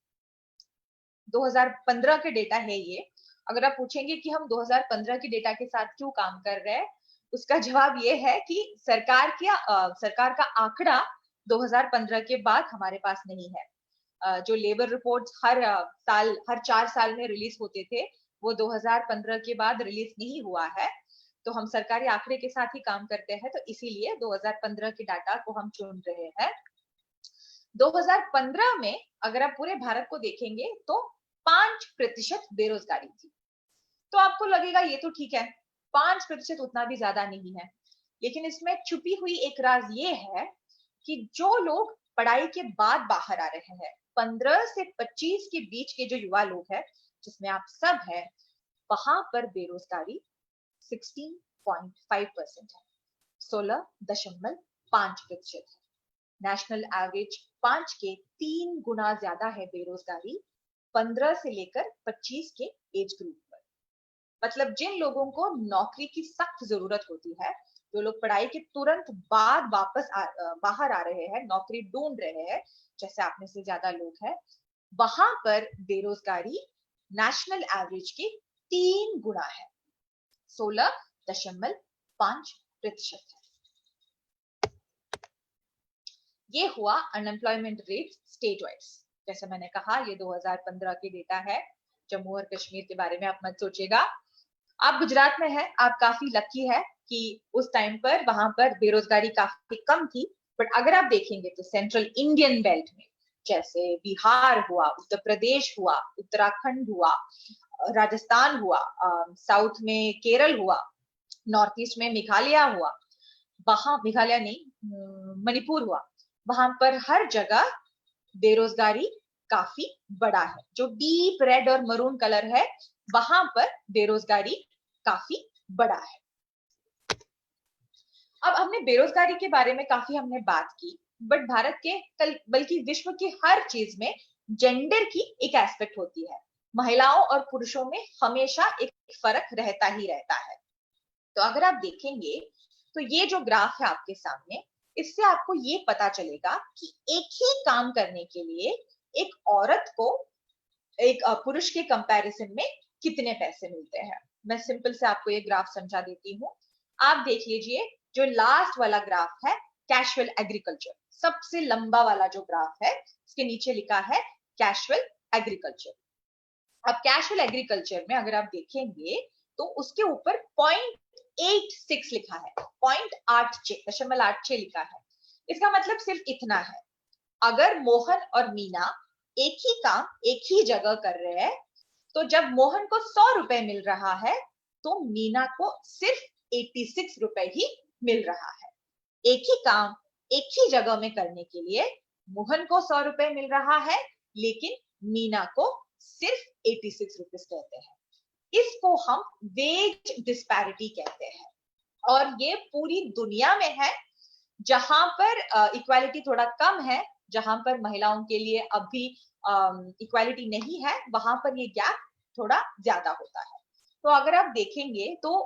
2015 के डेटा है ये। अगर आप पूछेंगे कि हम 2015 के डेटा के साथ क्यों काम कर रहे हैं, उसका जवाब ये है कि सरकार का आंकड़ा 2015 के बाद हमारे पास नहीं है। जो लेबर रिपोर्ट्स हर 4 साल में रिलीज होते थे, वो 2015 के बाद रिलीज नहीं हुआ है। तो हम सरकारी आंकड़े के साथ ही काम करते हैं, तो इसीलिए 2015 के डाटा को हम चुन रहे हैं। 2015 में अगर आप पूरे भारत को देखेंगे तो 5% बेरोजगारी थी। तो आपको लगेगा ये तो ठीक है, 5% उतना भी ज्यादा नहीं है। लेकिन इसमें छुपी हुई एक राज ये है कि जो लोग पढ़ाई के बाद बाहर आ रहे हैं, 15 से 25 के बीच के जो युवा लोग हैं, जिसमें आप सब हैं, वहां पर बेरोजगारी 16.5% है, 16.5% है। नेशनल एवरेज 5 के 3 गुना ज्यादा है बेरोजगारी 15 से लेकर 25 के एज ग्रुप पर। मतलब जिन लोगों को नौकरी की सख्त जरूरत होती है, जो लोग पढ़ाई के तुरंत बाद बाहर आ रहे हैं, नौकरी ढूंढ रहे हैं, जैसे आप में से ज्यादा लोग हैं, वहां पर बेरोजगारी नेशनल एवरेज के 3 गुना है, 16.5% है। ये हुआ अनएम्प्लॉयमेंट रेट स्टेट वाइज। जैसे मैंने कहा, ये 2015 के डेटा है। जम्मू और कश्मीर के बारे में आप मत सोचिएगा। आप गुजरात में हैं, आप काफी लकी है कि उस टाइम पर वहां पर बेरोजगारी काफी कम थी। बट अगर आप देखेंगे तो सेंट्रल इंडियन बेल्ट में, जैसे बिहार हुआ, उत्तर प्रदेश हुआ, उत्तराखंड हुआ, राजस्थान हुआ, साउथ में केरल हुआ, नॉर्थ ईस्ट में मेघालय हुआ, वहां मेघालय नहीं मणिपुर हुआ, वहां पर हर जगह बेरोजगारी काफी बड़ा है। जो डीप रेड और मरून कलर है, वहां पर बेरोजगारी काफी बड़ा है। अब हमने बेरोजगारी के बारे में काफी हमने बात की, बट भारत के बल्कि विश्व की हर चीज में जेंडर की एक एस्पेक्ट होती है। महिलाओं और पुरुषों में हमेशा एक फर्क रहता ही रहता है। तो अगर आप देखेंगे तो ये जो ग्राफ है आपके सामने, इससे आपको ये पता चलेगा कि एक ही काम करने के लिए एक औरत को एक पुरुष के कंपैरिजन में कितने पैसे मिलते हैं। मैं सिंपल से आपको ये ग्राफ समझा देती हूँ। आप देख लीजिए, जो लास्ट वाला ग्राफ है कैजुअल एग्रीकल्चर, सबसे लंबा वाला जो ग्राफ है, इसके नीचे लिखा है कैजुअल एग्रीकल्चर। अब कैजुअल एग्रीकल्चर में अगर आप देखेंगे तो उसके ऊपर 0.86 लिखा है, 0.86 लिखा है। इसका मतलब सिर्फ इतना है, अगर मोहन और मीना एक ही काम एक ही जगह कर रहे हैं, तो जब मोहन को 100 रुपए मिल रहा है तो मीना को सिर्फ 86 रुपए ही मिल रहा है। एक ही काम एक ही जगह में करने के लिए मोहन को 100 रुपए मिल रहा है, लेकिन मीना को सिर्फ 86 रुपीस कहते हैं। इसको हम वेज डिस्पैरिटी कहते हैं, और ये पूरी दुनिया में है। जहां पर इक्वालिटी थोड़ा कम है, जहां पर महिलाओं के लिए अभी इक्वालिटी नहीं है, वहां पर ये गैप थोड़ा ज्यादा होता है। तो अगर आप देखेंगे तो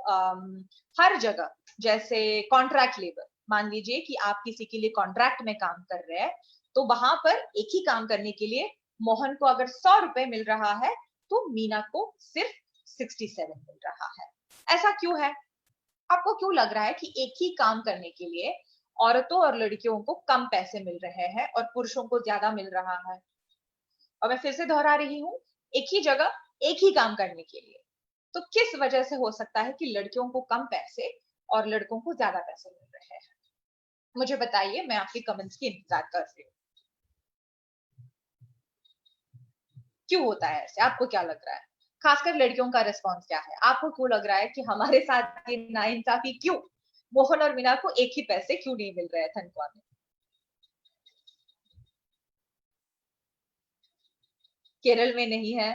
हर जगह, जैसे कॉन्ट्रैक्ट लेबर, मान लीजिए कि आप किसी के लिए कॉन्ट्रैक्ट में काम कर रहे हैं, तो वहां पर एक ही काम करने के लिए मोहन को अगर 100 रुपए मिल रहा है तो मीना को सिर्फ 67 मिल रहा है। ऐसा क्यों है? आपको क्यों लग रहा है कि एक ही काम करने के लिए औरतों और लड़कियों को कम पैसे मिल रहे हैं और पुरुषों को ज्यादा मिल रहा है? और मैं फिर से दोहरा रही हूँ, एक ही जगह एक ही काम करने के लिए। तो किस वजह से हो सकता है कि लड़कियों को कम पैसे और लड़कों को ज्यादा पैसे मिल रहे हैं? मुझे बताइए, मैं आपके कमेंट्स की इंतजार कर रही हूँ। क्यों होता है ऐसे? आपको क्या लग रहा है? खासकर लड़कियों का रिस्पॉन्स क्या है? आपको क्यों लग रहा है कि हमारे साथ ये नाइंसाफी क्यों? मोहन और मीना को एक ही पैसे क्यों नहीं मिल रहे हैं तनख्वाह में? केरल में नहीं है।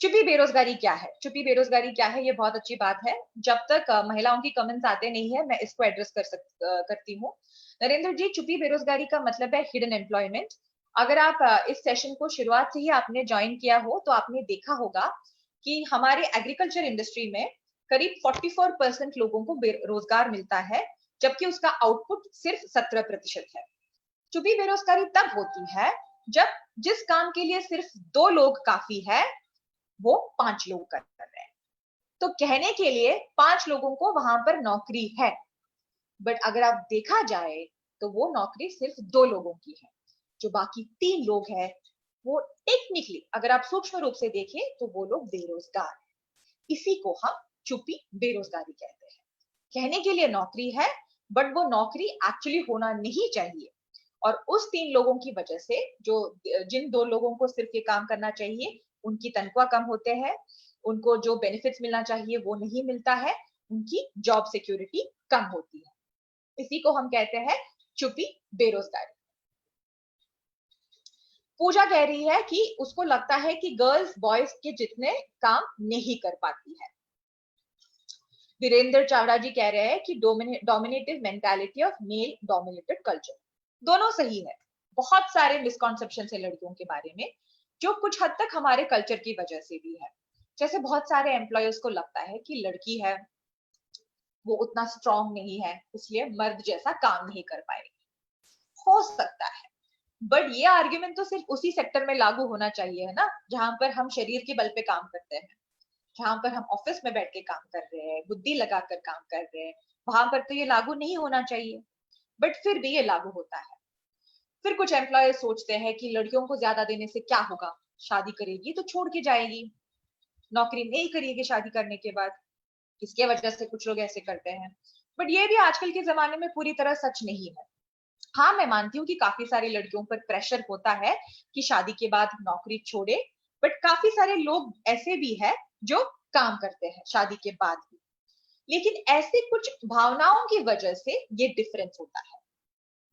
छुपी बेरोजगारी क्या है? छुपी बेरोजगारी क्या है, ये बहुत अच्छी बात है। जब तक महिलाओं की कमेंट्स आते नहीं है, मैं इसको एड्रेस करती हूँ। नरेंद्र जी, छुपी बेरोजगारी का मतलब है हिडन एम्प्लॉयमेंट। अगर आप इस सेशन को शुरुआत से ही आपने ज्वाइन किया हो तो आपने देखा होगा कि हमारे एग्रीकल्चर इंडस्ट्री में करीब 44% लोगों को रोजगार मिलता है, जबकि उसका आउटपुट सिर्फ 17% है। छुपी बेरोजगारी तब होती है जब जिस काम के लिए सिर्फ 2 लोग काफी है, वो 5 लोग कर रहे हैं। तो कहने के लिए 5 लोगों को वहां पर नौकरी है, बट अगर आप देखा जाए तो वो नौकरी सिर्फ 2 लोगों की है। जो बाकी 3 लोग हैं, वो टेक्निकली अगर आप सूक्ष्म रूप से देखें तो वो लोग बेरोजगार हैं। इसी को हम छुपी बेरोजगारी कहते हैं। कहने के लिए नौकरी है, बट वो नौकरी एक्चुअली होना नहीं चाहिए। और उस 3 लोगों की वजह से, जो जिन 2 लोगों को सिर्फ ये काम करना चाहिए, उनकी तनख्वाह कम होते हैं, उनको जो बेनिफिट्स मिलना चाहिए वो नहीं मिलता है, उनकी जॉब सिक्योरिटी कम होती है। इसी को हम कहते हैं छुपी बेरोजगारी। पूजा कह रही है कि उसको लगता है कि गर्ल्स बॉयज के जितने काम नहीं कर पाती है। वीरेंद्र चावड़ा जी कह रहे हैं कि dominative mentality of male dominated culture. दोनों सही है। बहुत सारे मिसकॉन्सेप्शन है लड़कियों के बारे में, जो कुछ हद तक हमारे कल्चर की वजह से भी है। जैसे बहुत सारे एम्प्लॉयर्स को लगता है कि लड़की है, वो उतना स्ट्रांग नहीं है, इसलिए मर्द जैसा काम नहीं कर पाएगी। हो सकता है, बट ये आर्ग्यूमेंट तो सिर्फ उसी सेक्टर में लागू होना चाहिए है ना, जहां पर हम शरीर के बल पे काम करते हैं, जहां पर हम ऑफिस में बैठ के काम कर रहे हैं, बुद्धि लगाकर काम कर रहे हैं, वहां पर तो ये लागू नहीं होना चाहिए, बट फिर भी ये लागू होता है। फिर कुछ एम्प्लॉयर सोचते हैं कि लड़कियों को ज्यादा देने से क्या होगा, शादी करेगी तो छोड़ के जाएगी, नौकरी नहीं करेगी शादी करने के बाद। इसके वजह से कुछ लोग ऐसे करते हैं, बट ये भी आजकल के जमाने में पूरी तरह सच नहीं है। हाँ, मैं मानती हूँ कि काफी सारी लड़कियों पर प्रेशर होता है कि शादी के बाद नौकरी छोड़े, बट काफी सारे लोग ऐसे भी है जो काम करते हैं शादी के बाद भी। लेकिन ऐसे कुछ भावनाओं की वजह से ये डिफरेंस होता है।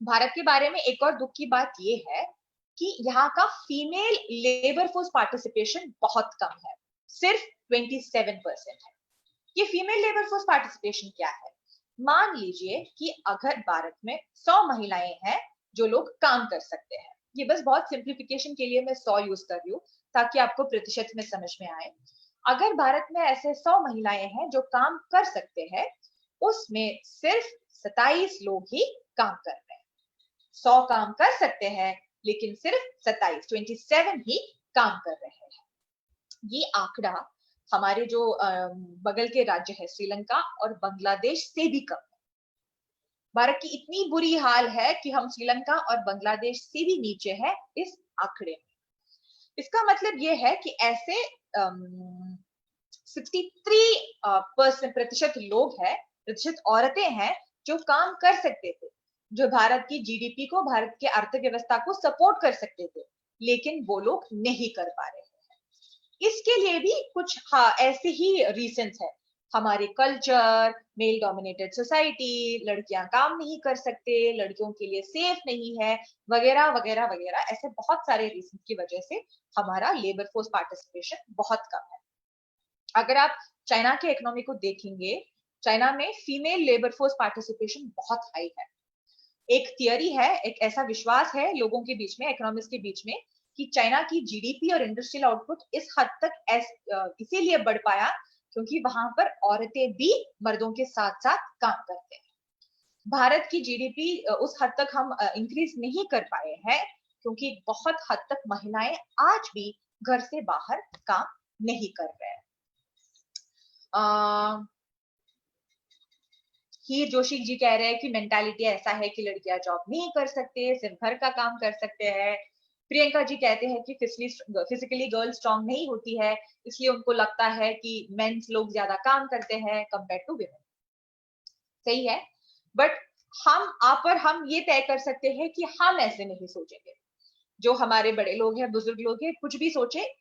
भारत के बारे में एक और दुख की बात ये है कि यहाँ का फीमेल लेबर फोर्स पार्टिसिपेशन बहुत कम है, सिर्फ 27% है। ये फीमेल लेबर फोर्स पार्टिसिपेशन क्या है? मान लीजिए कि अगर भारत में 100 महिलाएं हैं जो लोग काम कर सकते हैं, ये बस बहुत सिंप्लीफिकेशन के लिए मैं 100 यूज कर रही हूँ ताकि आपको प्रतिशत में समझ में आए। अगर भारत में ऐसे 100 महिलाएं हैं जो काम कर सकते हैं, उसमें सिर्फ 27 लोग ही काम कर रहे हैं। 100 काम कर सकते हैं लेकिन सिर्फ 27 ही काम कर रहे हैं। ये आंकड़ा हमारे जो बगल के राज्य है श्रीलंका और बांग्लादेश से भी कम है। भारत की इतनी बुरी हाल है कि हम श्रीलंका और बांग्लादेश से भी नीचे है इस आंकड़े में। इसका मतलब ये है कि ऐसे 63% लोग हैं, प्रतिशत औरतें हैं जो काम कर सकते थे, जो भारत की जीडीपी को, भारत के अर्थव्यवस्था को सपोर्ट कर सकते थे, लेकिन वो लोग नहीं कर पा रहे हैं। इसके लिए भी कुछ ऐसे ही रीजंस है। हमारे कल्चर, मेल डोमिनेटेड सोसाइटी, लड़कियां काम नहीं कर सकते, लड़कियों के लिए सेफ नहीं है, वगैरह वगैरह वगैरह, ऐसे बहुत सारे रीजन की वजह से हमारा लेबर फोर्स पार्टिसिपेशन बहुत कम है। अगर आप चाइना के इकोनॉमी को देखेंगे, चाइना में फीमेल लेबर फोर्स पार्टिसिपेशन बहुत हाई है। एक थियरी है, एक ऐसा विश्वास है लोगों के बीच में, इकोनॉमिस्ट के बीच में, कि चाइना की जीडीपी और इंडस्ट्रियल आउटपुट इस हद तक इसीलिए बढ़ पाया क्योंकि वहां पर औरतें भी मर्दों के साथ साथ काम करते हैं। भारत की जीडीपी उस हद तक हम इंक्रीज नहीं कर पाए हैं क्योंकि बहुत हद तक महिलाएं आज भी घर से बाहर काम नहीं कर रहे हैं। हीर जोशी जी कह रहे हैं कि मेंटालिटी ऐसा है कि लड़कियां जॉब नहीं कर सकते, सिर्फ घर का काम कर सकते हैं। प्रियंका जी कहते हैं कि फिजिकली गर्ल स्ट्रांग नहीं होती है, इसलिए उनको लगता है कि मेंस लोग ज्यादा काम करते हैं कंपेयर टू विमेन। सही है, बट हम आप और हम ये तय कर सकते हैं कि हम ऐसे नहीं सोचेंगे। जो हमारे बड़े लोग हैं, बुजुर्ग लोग हैं, कुछ भी सोचे,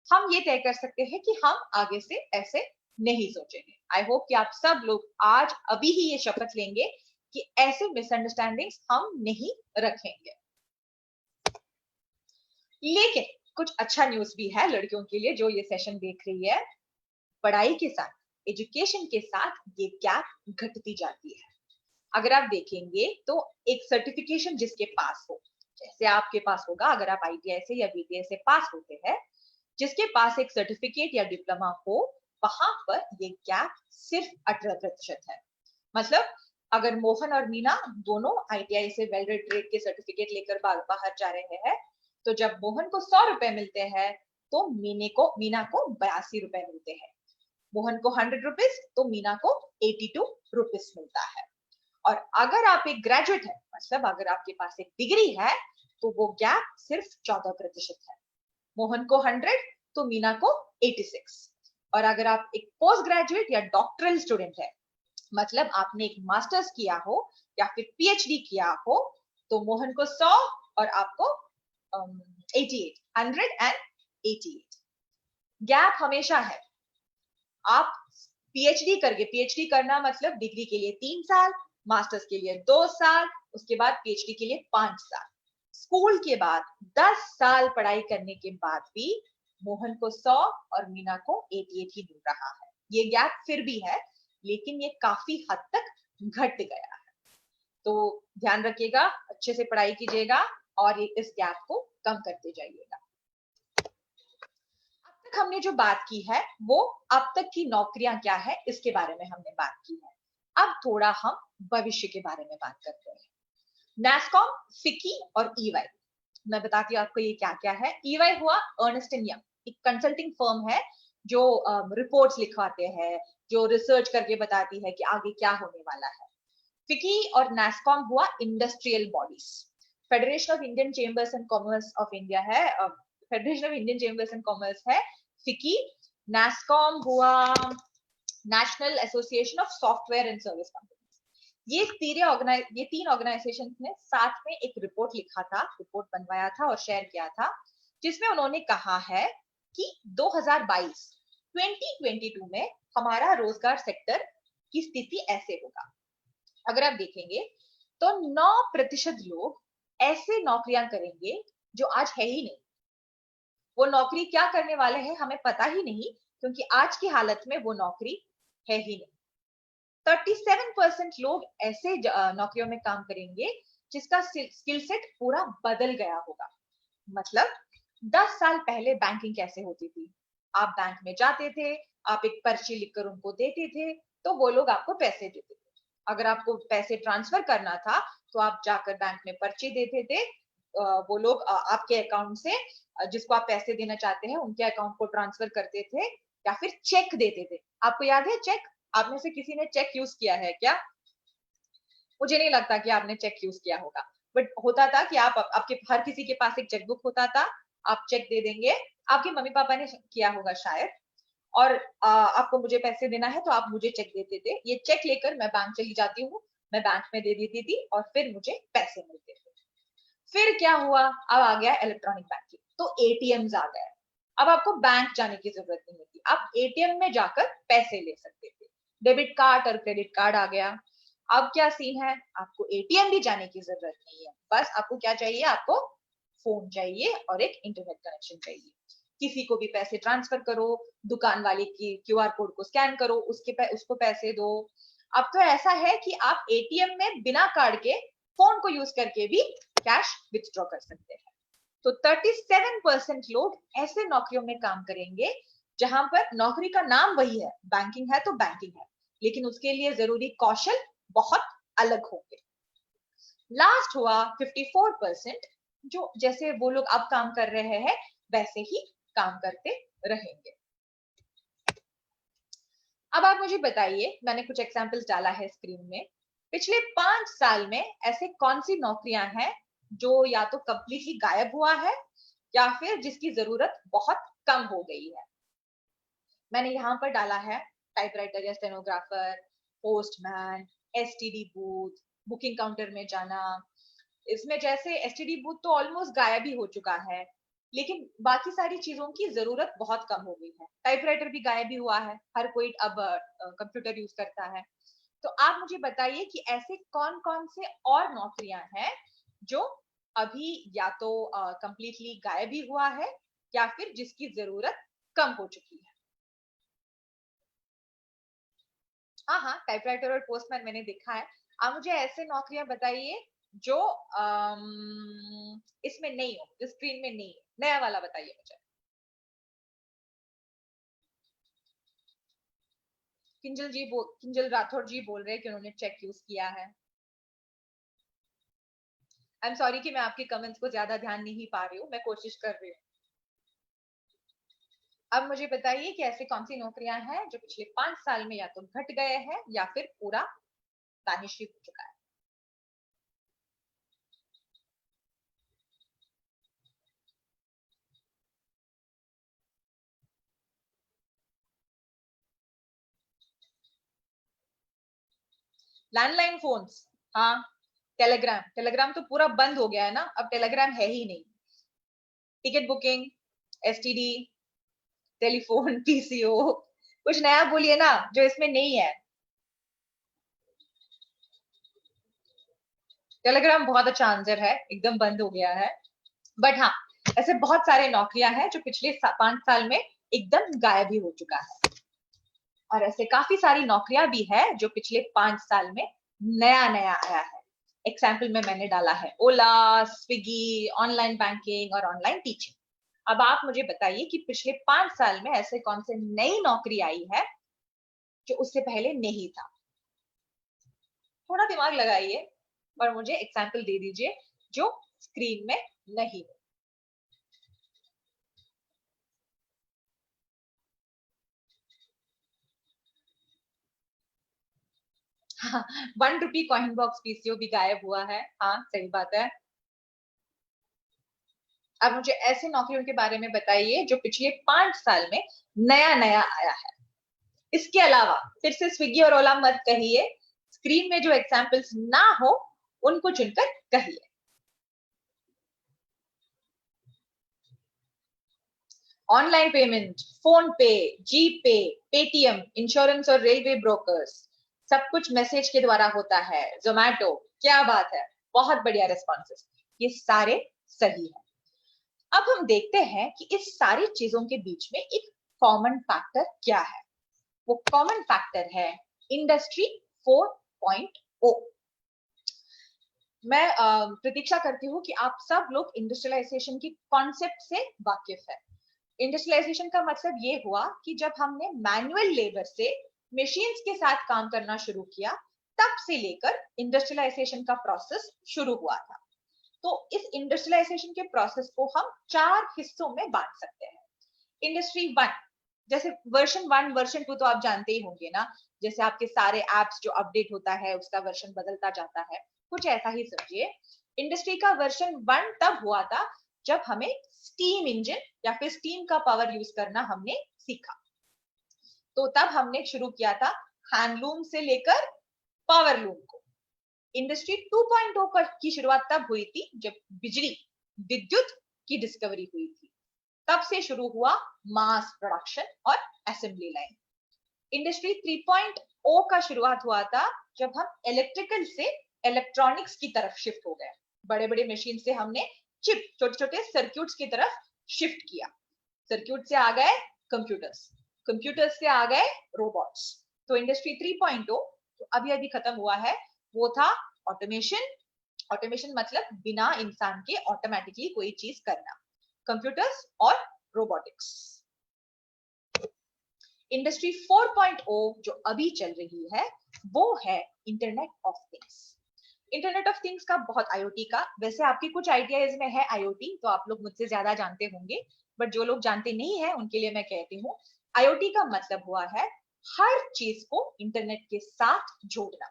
हम ये तय कर सकते हैं कि हम आगे से ऐसे नहीं सोचेंगे। आई होप कि आप सब लोग आज अभी ही ये शपथ लेंगे कि ऐसे मिसअंडरस्टैंडिंग्स हम नहीं रखेंगे। लेकिन कुछ अच्छा न्यूज भी है लड़कियों के लिए जो ये सेशन देख रही है। पढ़ाई के साथ, एजुकेशन के साथ ये गैप घटती जाती है। अगर आप देखेंगे तो एक सर्टिफिकेशन जिसके पास हो, जैसे आपके पास होगा अगर आप आईटीआई से या बीटीआई से पास होते हैं, जिसके पास एक सर्टिफिकेट या डिप्लोमा हो, वहां पर ये गैप सिर्फ 18% है। मतलब अगर मोहन और मीना दोनों आईटीआई से वेल्डेड ट्रेड के सर्टिफिकेट लेकर बाहर जा रहे हैं, तो जब मोहन को 100 रुपए मिलते हैं तो मीना को 82 रुपए मिलते हैं। मोहन को 100 रुपीज तो मीना को 82 रुपीज मिलता है। और अगर आप एक ग्रेजुएट है, मतलब अगर आपके पास एक डिग्री है, तो वो गैप सिर्फ 14% है। मोहन को 100 तो मीना को 86। और अगर आप एक पोस्ट ग्रेजुएट या डॉक्टरल स्टूडेंट है, मतलब आपने एक मास्टर्स किया हो या फिर पीएचडी किया हो, तो मोहन को 100 और आपको 88, 188। गैप हमेशा है। आप पीएचडी करना मतलब डिग्री के लिए 3 साल, मास्टर्स के लिए 2 साल, उसके बाद पीएचडी के लिए 5 साल। स्कूल के बाद 10 साल पढ़ाई करने के बाद भी मोहन को 100 और मीना को 88 ही मिल रहा है। ये गैप फिर भी है, लेकिन ये काफी हद तक घट गया है। तो ध्यान रखिएगा, अच्छे से पढ़ाई कीजिएगा और इस गैप को कम करते जाइएगा। हमने जो बात की है वो अब तक की नौकरियां क्या है इसके बारे में हमने बात की है। अब थोड़ा हम भविष्य के बारे में बात करते हैं। नैस्कॉम, फिकी और ईवाई, मैं बताती हूँ आपको ये क्या क्या है। ईवाई हुआ अर्नेस्ट एंड यंग, एक कंसल्टिंग फर्म है जो रिपोर्ट्स लिखवाते हैं, जो रिसर्च करके बताती है कि आगे क्या होने वाला है। फिकी और नैस्कॉम हुआ industrial bodies. Federation of Indian chambers and commerce of India है, federation of Indian chambers and commerce है फिकी। नैस्कॉम हुआ national association of software and service company. ये तीन ऑर्गेनाइजेशन ने साथ में एक रिपोर्ट लिखा था, रिपोर्ट बनवाया था और शेयर किया था, जिसमें उन्होंने कहा है कि 2022 में हमारा रोजगार सेक्टर की स्थिति ऐसे होगा। अगर आप देखेंगे तो 9% लोग ऐसे नौकरियां करेंगे जो आज है ही नहीं। वो नौकरी क्या करने वाले हैं हमें पता ही नहीं, क्योंकि आज की हालत में वो नौकरी है ही नहीं। 37% लोग ऐसे नौकरियों में काम करेंगे जिसका स्किल सेट पूरा बदल गया होगा। मतलब 10 साल पहले बैंकिंग कैसे होती थी, आप बैंक में जाते थे, आप एक पर्ची लिखकर उनको देते थे, तो वो लोग आपको पैसे देते थे। अगर आपको पैसे ट्रांसफर करना था तो आप जाकर बैंक में पर्ची देते थे, वो लोग आपके अकाउंट से जिसको आप पैसे देना चाहते हैं उनके अकाउंट को ट्रांसफर करते थे, या फिर चेक देते थे। आपको याद है चेक? आप में से किसी ने चेक यूज किया है क्या? मुझे नहीं लगता कि आपने चेक यूज किया होगा, बट होता था कि आप आपके हर किसी के पास एक चेकबुक होता था, आप चेक दे देंगे। आपके मम्मी पापा ने किया होगा शायद, और आपको मुझे पैसे देना है तो आप मुझे चेक देते थे। ये चेक लेकर मैं बैंक चली जाती हूँ, मैं बैंक में दे देती थी और फिर मुझे पैसे मिलते थे। फिर क्या हुआ, अब आ गया इलेक्ट्रॉनिक बैंकिंग, तो एटीएम्स आ गए। अब आपको बैंक जाने की जरूरत नहीं होती, आप एटीएम में जाकर पैसे ले सकते थे। डेबिट कार्ड और क्रेडिट कार्ड आ गया। अब क्या सीन है, आपको एटीएम भी जाने की जरूरत नहीं है, बस आपको क्या चाहिए, आपको फोन चाहिए और एक इंटरनेट कनेक्शन चाहिए। किसी को भी पैसे ट्रांसफर करो, दुकान वाले की क्यूआर कोड को स्कैन करो, उसको पैसे दो। अब तो ऐसा है कि आप एटीएम में बिना कार्ड के फोन को यूज करके भी कैश विथड्रॉ कर सकते हैं। तो 37% लोग ऐसे नौकरियों में काम करेंगे जहां पर नौकरी का नाम वही है, बैंकिंग है तो बैंकिंग है, लेकिन उसके लिए जरूरी कौशल बहुत अलग होंगे। लास्ट हुआ 54%, जो जैसे वो लोग अब काम कर रहे हैं वैसे ही काम करते रहेंगे। अब आप मुझे बताइए, मैंने कुछ एग्जांपल्स डाला है स्क्रीन में, पिछले 5 साल में ऐसे कौन सी नौकरियां हैं जो या तो कंप्लीटली गायब हुआ है या फिर जिसकी जरूरत बहुत कम हो गई है। मैंने यहाँ पर डाला है टाइपराइटर या stenographer, postman, STD booth, booking counter में जाना। इसमें जैसे एसटीडी बूथ तो ऑलमोस्ट गायब ही हो चुका है, लेकिन बाकी सारी चीजों की जरूरत बहुत कम हो गई है। टाइपराइटर भी गायब ही हुआ है, हर कोई अब कंप्यूटर यूज करता है। तो आप मुझे बताइए कि ऐसे कौन कौन से और नौकरियां हैं जो अभी या तो कंप्लीटली गायब ही हुआ है या फिर जिसकी जरूरत कम हो चुकी है। हाँ हाँ, टाइपराइटर और पोस्टमैन मैंने देखा है। आप मुझे ऐसे नौकरियां बताइए जो इसमें नहीं हो, जो स्क्रीन में नहीं है, नया वाला बताइए मुझे। किंजल राठौर जी बोल रहे हैं कि उन्होंने चेक यूज किया है। आई एम सॉरी कि मैं आपके कमेंट्स को ज्यादा ध्यान नहीं पा रही हूँ, मैं कोशिश कर रही हूँ। अब मुझे बताइए कि ऐसी कौन सी नौकरियां हैं जो पिछले 5 साल में या तो घट गए हैं या फिर पूरा दानिश हो चुका है। लैंडलाइन फोन्स, हाँ। टेलीग्राम तो पूरा बंद हो गया है ना, अब टेलीग्राम है ही नहीं। Ticket booking, STD, telephone, PCO, कुछ नया बोलिए ना जो इसमें नहीं है। टेलीग्राम बहुत अच्छा आंसर है, एकदम बंद हो गया है। बट हाँ, ऐसे बहुत सारे नौकरियां हैं जो पिछले 5 साल में एकदम गायब ही हो चुका है, और ऐसे काफी सारी नौकरियां भी है जो पिछले 5 साल में नया नया आया है। एग्जाम्पल में मैंने डाला है ओला, स्विगी, ऑनलाइन बैंकिंग और ऑनलाइन टीचिंग। अब आप मुझे बताइए कि पिछले 5 साल में ऐसे कौन से नई नौकरी आई है जो उससे पहले नहीं था। थोड़ा दिमाग लगाइए और मुझे एग्जाम्पल दे दीजिए जो स्क्रीन में नहीं हो। हाँ, 1 रुपी कॉइन बॉक्स पीसीओ भी गायब हुआ है, हाँ सही बात है। अब मुझे ऐसे नौकरियों के बारे में बताइए जो पिछले 5 साल में नया नया आया है। इसके अलावा फिर से स्विगी और ओला मत कहिए, स्क्रीन में जो एग्जाम्पल्स ना हो उनको चुनकर कहिए। ऑनलाइन पेमेंट, फोन पे, जी पे, पेटीएम, इंश्योरेंस और रेलवे ब्रोकर्स, सब कुछ मैसेज के द्वारा होता है। जोमैटो, क्या बात है, बहुत बढ़िया रिस्पॉन्सेस, ये सारे सही है। अब हम देखते हैं कि इस सारी चीजों के बीच में एक कॉमन फैक्टर क्या है। वो कॉमन फैक्टर है इंडस्ट्री 4.0। मैं प्रतीक्षा करती हूँ कि आप सब लोग इंडस्ट्रियलाइजेशन की कॉन्सेप्ट से वाकिफ है। इंडस्ट्रियलाइजेशन का मतलब ये हुआ कि जब हमने मैनुअल लेबर से मशीन्स के साथ काम करना शुरू किया, तब से लेकर इंडस्ट्रियलाइजेशन का प्रोसेस शुरू हुआ था। तो इस इंडस्ट्रियलाइजेशन के प्रोसेस को हम 4 हिस्सों में बांट सकते हैं। इंडस्ट्री 1, जैसे वर्जन 1 वर्जन 2 तो आप जानते ही होंगे ना, जैसे आपके सारे एप्स जो अपडेट होता है उसका वर्जन बदलता जाता है, कुछ ऐसा ही समझिए। इंडस्ट्री का वर्जन 1 तब हुआ था जब हमें स्टीम इंजन या फिर स्टीम का पावर यूज करना हमने सीखा। तो तब हमने शुरू किया था हैंडलूम से लेकर पावर लूम को। इंडस्ट्री 2.0 की शुरुआत तब हुई थी जब विद्युत की डिस्कवरी हुई थी। तब से शुरू हुआ मास प्रोडक्शन और असेंबली लाइन। इंडस्ट्री 3.0 का शुरुआत हुआ था जब हम इलेक्ट्रिकल से इलेक्ट्रॉनिक्स की तरफ शिफ्ट हो गए। बड़े बड़े मशीन से हमने चिप, छोटे छोटे सर्क्यूट्स की तरफ शिफ्ट किया। सर्क्यूट से आ गए कंप्यूटर्स, कंप्यूटर्स से आ गए रोबोट्स। तो इंडस्ट्री 3.0 तो अभी अभी खत्म हुआ है, वो था ऑटोमेशन। ऑटोमेशन मतलब बिना इंसान के ऑटोमेटिकली कोई चीज करना, कंप्यूटर्स और रोबोटिक्स। इंडस्ट्री 4.0 जो अभी चल रही है वो है internet of things. Internet of things का बहुत, आईओटी का, वैसे आपके कुछ आइडियाज में है आईओटी, तो आप लोग मुझसे ज्यादा जानते होंगे, बट जो लोग जानते नहीं है उनके लिए मैं कहती हूँ, आईओटी का मतलब हुआ है हर चीज को इंटरनेट के साथ जोड़ना।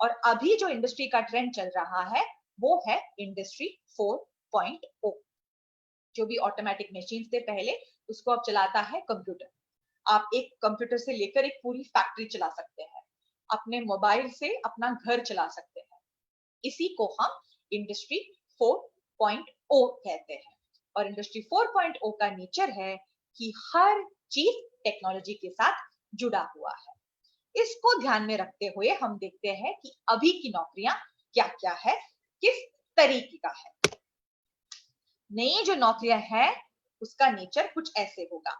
और अभी जो इंडस्ट्री का ट्रेंड चल रहा है वो है इंडस्ट्री 4.0। जो भी ऑटोमेटिक मशीन से पहले उसको अब चलाता है कंप्यूटर। आप एक कंप्यूटर से लेकर एक पूरी फैक्ट्री चला सकते हैं, अपने मोबाइल से अपना घर चला सकते हैं। इसी को हम इंडस्ट्री 4.0 कहते हैं। और इंडस्ट्री 4.0 का नेचर है कि हर चीज टेक्नोलॉजी के साथ जुड़ा हुआ है। इसको ध्यान में रखते हुए हम देखते हैं कि अभी की नौकरियां क्या क्या है, किस तरीके का है। नई जो नौकरियां हैं उसका नेचर कुछ ऐसे होगा।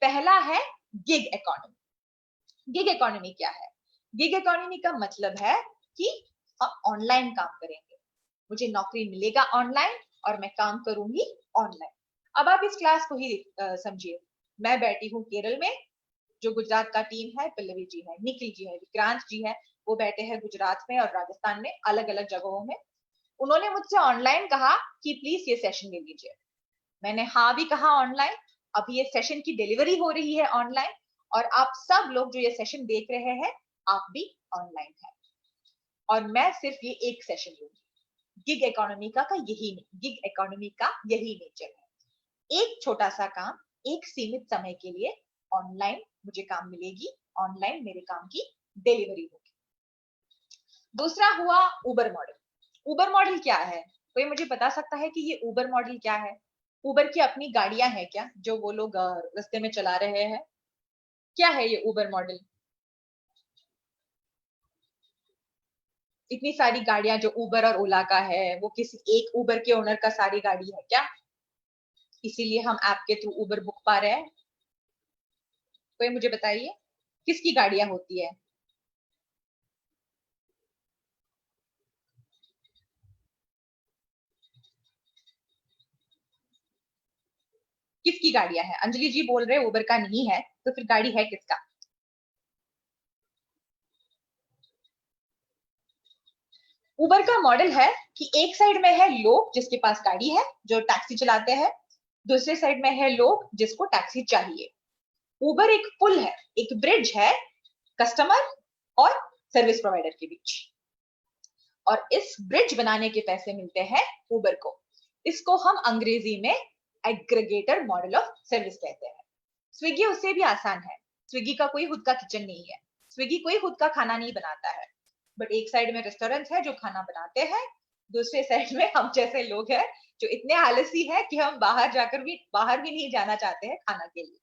पहला है गिग इकोनॉमी। गिग इकोनॉमी क्या है? गिग इकोनॉमी का मतलब है कि हम ऑनलाइन काम करेंगे, मुझे नौकरी मिलेगा ऑनलाइन और मैं काम करूंगी ऑनलाइन। अब आप इस क्लास को ही समझिए। मैं बैठी हूँ केरल में, जो गुजरात का टीम है, पल्लवी जी है, निखिल जी है, विक्रांत जी है, वो बैठे हैं गुजरात में और राजस्थान में, अलग अलग जगहों में। उन्होंने मुझसे ऑनलाइन कहा कि प्लीज ये सेशन ले लीजिए। मैंने हाँ भी कहा ऑनलाइन। अभी ये सेशन की डिलीवरी हो रही है ऑनलाइन, और आप सब लोग जो ये सेशन देख रहे हैं आप भी ऑनलाइन हैं, और मैं सिर्फ ये एक सेशन लूंगी। गिग इकोनॉमी का यही नेचर है। एक छोटा सा काम एक सीमित समय के लिए ऑनलाइन मुझे काम मिलेगी, ऑनलाइन मेरे काम की डिलीवरी होगी। दूसरा हुआ उबर मॉडल। उबर मॉडल क्या है? कोई मुझे बता सकता है कि ये उबर मॉडल क्या है? उबर की अपनी गाड़ियां हैं क्या जो वो लोग रास्ते में चला रहे हैं? क्या है ये उबर मॉडल? इतनी सारी गाड़ियां जो उबर और ओला का है, वो किसी एक उबर के ओनर का सारी गाड़ी है क्या? इसीलिए हम ऐप के थ्रू उबर बुक पा रहे हैं। कोई मुझे बताइए किसकी गाड़ियां होती है? किसकी गाड़ियां हैं? अंजलि जी बोल रहे उबर का नहीं है, तो फिर गाड़ी है किसका? उबर का मॉडल है कि एक साइड में है लोग जिसके पास गाड़ी है, जो टैक्सी चलाते हैं, दूसरे साइड में है लोग जिसको टैक्सी चाहिए। उबर एक पुल है, एक ब्रिज है कस्टमर और सर्विस प्रोवाइडर के बीच, और इस ब्रिज बनाने के पैसे मिलते हैं उबर को। इसको हम अंग्रेजी में एग्रीगेटर मॉडल ऑफ सर्विस कहते हैं। स्विगी उससे भी आसान है। स्विगी का कोई खुद का किचन नहीं है, स्विगी कोई खुद का खाना नहीं बनाता है, बट एक साइड में रेस्टोरेंट्स है जो खाना बनाते हैं, दूसरे साइड में हम जैसे लोग हैं जो इतने आलसी है कि हम बाहर भी नहीं जाना चाहते हैं खाना के लिए।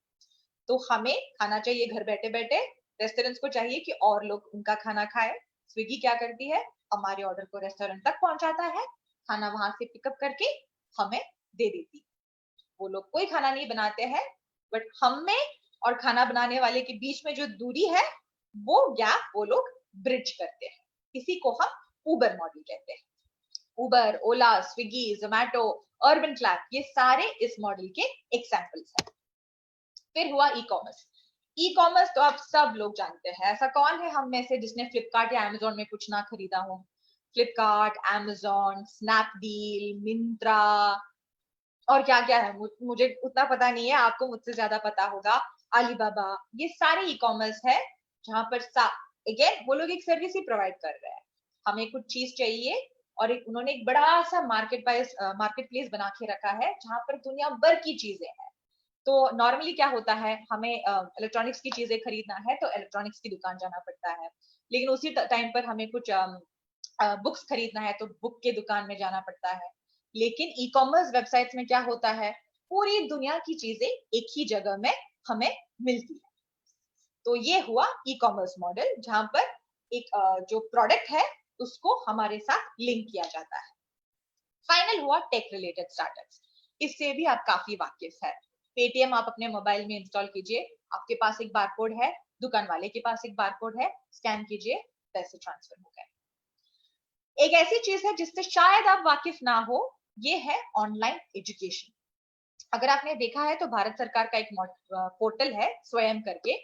तो हमें खाना चाहिए घर बैठे बैठे, रेस्टोरेंट्स को चाहिए कि और लोग उनका खाना खाए। स्विगी क्या करती है? हमारे ऑर्डर को रेस्टोरेंट तक पहुंचाता है, खाना वहां से पिकअप करके हमें दे देती। वो लोग कोई खाना नहीं बनाते हैं, बट हम में और खाना बनाने वाले के बीच में जो दूरी है वो गैप वो लोग ब्रिज करते हैं। इसी को हम उबर मॉडल कहते हैं। उबर, ओला, स्विगी, जोमैटो, अर्बन क्लैप, ये सारे इस मॉडल के एग्जाम्पल्स हैं। फिर हुआ ई कॉमर्स। ई कॉमर्स तो आप सब लोग जानते हैं। ऐसा कौन है हम में से जिसने फ्लिपकार्ट या अमेजोन में कुछ ना खरीदा हो? फ्लिपकार्ट, अमेजोन, स्नैपडील, मिंत्रा और क्या क्या है, मुझे उतना पता नहीं है, आपको मुझसे ज्यादा पता होगा। अलीबाबा, ये सारे ई कॉमर्स है जहां पर अगेन वो लोग एक सर्विस ही प्रोवाइड कर रहे हैं। हमें कुछ चीज चाहिए और उन्होंने एक बड़ा सा मार्केट प्लेस बना के रखा है जहां पर दुनिया भर की चीजें हैं। तो नॉर्मली क्या होता है, हमें इलेक्ट्रॉनिक्स की चीजें खरीदना है तो इलेक्ट्रॉनिक्स की दुकान जाना पड़ता है, लेकिन उसी टाइम पर हमें कुछ बुक्स खरीदना है तो बुक के दुकान में जाना पड़ता है। लेकिन ई कॉमर्स वेबसाइट्स में क्या होता है, पूरी दुनिया की चीजें एक ही जगह में हमें मिलती है। तो ये हुआ ई कॉमर्स मॉडल जहां पर एक जो प्रोडक्ट है उसको हमारे साथ लिंक किया जाता है। फाइनल हुआ टेक रिलेटेड स्टार्टअप्स। इससे भी आप काफी वाकिफ है। पेटीएम आप अपने मोबाइल में इंस्टॉल कीजिए, आपके पास एक बारकोड है, दुकान वाले के पास एक बारकोड है, स्कैन कीजिए, पैसे ट्रांसफर हो गए। एक ऐसी चीज है जिससे शायद आप वाकिफ ना हो, ये है ऑनलाइन एजुकेशन। अगर आपने देखा है तो भारत सरकार का एक पोर्टल है स्वयं करके,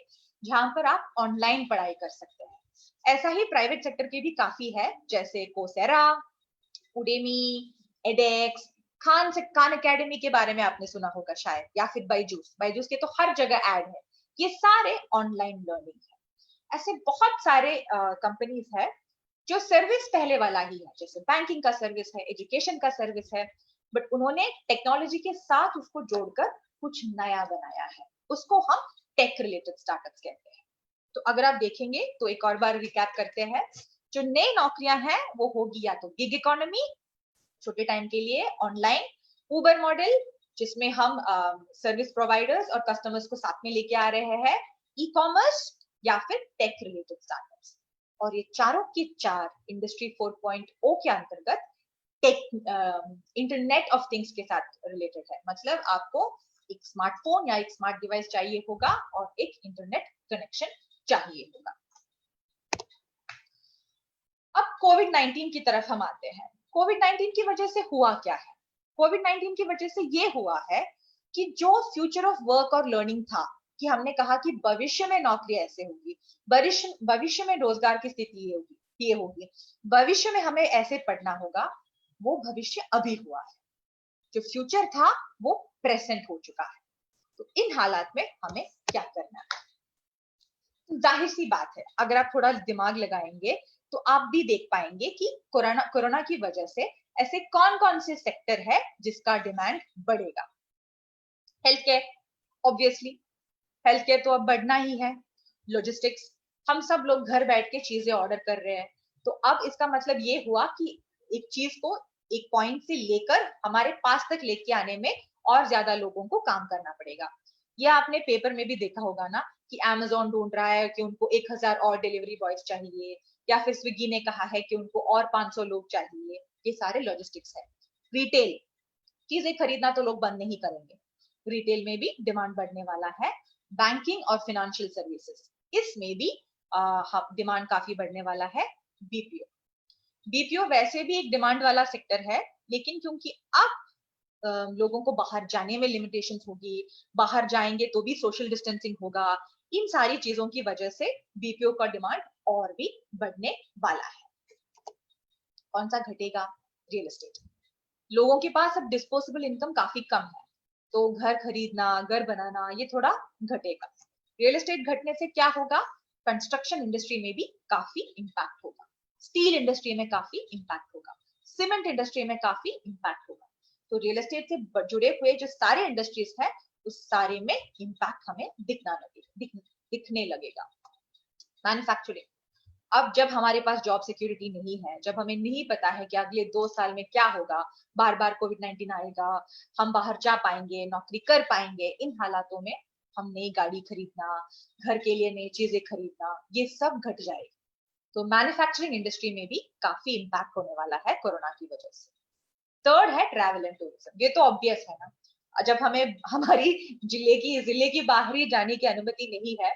जहां पर आप ऑनलाइन पढ़ाई कर सकते हैं। ऐसा ही प्राइवेट सेक्टर के भी काफी है, जैसे कोसेरा, उडेमी, एडेक्स, खान एकेडमी के बारे में आपने सुना होगा शायद, या फिर बायजूस। बायजूस के तो हर जगह ऐड है। ये सारे ऑनलाइन लर्निंग है। ऐसे बहुत सारे कंपनीज है जो सर्विस पहले वाला ही है, जैसे बैंकिंग का सर्विस है, एजुकेशन का सर्विस है, बट उन्होंने टेक्नोलॉजी के साथ उसको जोड़कर कुछ नया बनाया है। उसको हम टेक रिलेटेड स्टार्टअप्स कहते हैं। तो अगर आप देखेंगे तो एक और बार रिकैप करते हैं, जो नई नौकरियां हैं वो होगी या तो गिग इकोनॉमी, छोटे टाइम के लिए ऑनलाइन, उबर मॉडल जिसमें हम सर्विस प्रोवाइडर्स और कस्टमर्स को साथ में लेके आ रहे हैं, ई कॉमर्स, या फिर टेक रिलेटेड स्टार्टअप्स। और ये चारों की चार इंडस्ट्री 4.0 के अंतर्गत टेक इंटरनेट ऑफ थिंग्स के साथ रिलेटेड है। मतलब आपको एक स्मार्टफोन या एक स्मार्ट डिवाइस चाहिए होगा और एक इंटरनेट कनेक्शन चाहिए होगा। अब कोविड-19 की तरफ हम आते हैं। कोविड-19 की वजह से हुआ क्या है? कोविड-19 की वजह से ये हुआ है कि जो फ्यूचर ऑफ वर्क और लर्निंग था, कि हमने कहा कि भविष्य में नौकरी ऐसे होगी, भविष्य में रोजगार की स्थिति ये होगी, भविष्य में हमें ऐसे पढ़ना होगा, वो भविष्य अभी हुआ है। जो फ्यूचर था वो प्रेजेंट हो चुका है। तो इन हालात में हमें क्या करना है? जाहिर सी बात है, अगर आप थोड़ा दिमाग लगाएंगे तो आप भी देख पाएंगे कि कोरोना की वजह से ऐसे कौन कौन से सेक्टर है जिसका डिमांड बढ़ेगा। Health care, obviously health care तो अब बढ़ना ही है। लॉजिस्टिक्स, हम सब लोग घर बैठ के चीजें ऑर्डर कर रहे हैं, तो अब इसका मतलब ये हुआ कि एक चीज को एक पॉइंट से लेकर हमारे पास तक लेके आने में और ज्यादा लोगों को काम करना पड़ेगा। ये आपने पेपर में भी देखा होगा ना कि अमेजोन ढूंढ रहा है कि उनको 1000 और डिलीवरी बॉयज चाहिए, या फिर स्विगी ने कहा है कि उनको और 500 लोग चाहिए। ये सारे लॉजिस्टिक्स है। रिटेल, चीजें खरीदना तो लोग बंद नहीं करेंगे, रिटेल में भी डिमांड बढ़ने वाला है। बैंकिंग और फाइनेंशियल सर्विसेज, इसमें भी डिमांड काफी बढ़ने वाला है। बीपीओ, बीपीओ वैसे भी एक डिमांड वाला सेक्टर है, लेकिन क्योंकि अब लोगों को बाहर जाने में लिमिटेशंस होगी, बाहर जाएंगे तो भी सोशल डिस्टेंसिंग होगा, इन सारी चीजों की वजह से बीपीओ का डिमांड और भी बढ़ने वाला है। कौन सा घटेगा? Real estate. लोगों के पास अब डिस्पोजेबल इनकम काफी कम है, तो घर खरीदना, घर बनाना ये थोड़ा घटेगा। रियल एस्टेट घटने से क्या होगा? कंस्ट्रक्शन इंडस्ट्री में भी काफी इंपैक्ट होगा, स्टील इंडस्ट्री में काफी इंपैक्ट होगा, सीमेंट इंडस्ट्री में काफी इंपैक्ट होगा। तो रियल एस्टेट से जुड़े हुए जो सारे इंडस्ट्रीज हैं उस सारे में इंपैक्ट हमें दिखने लगेगा। मैन्युफैक्चरिंग, अब जब हमारे पास जॉब सिक्योरिटी नहीं है, जब हमें नहीं पता है कि अगले 2 साल में क्या होगा, बार बार कोविड-19 आएगा, हम बाहर जा पाएंगे, नौकरी कर पाएंगे, इन हालातों में हम नई गाड़ी खरीदना, घर के लिए नई चीजें खरीदना, ये सब घट जाएगा। तो मैन्युफैक्चरिंग इंडस्ट्री में भी काफी इंपैक्ट होने वाला है कोरोना की वजह से। थर्ड है ट्रैवल एंड टूरिज्म। ये तो ऑब्वियस है ना, जब हमें हमारी जिले की बाहर ही जाने की अनुमति नहीं है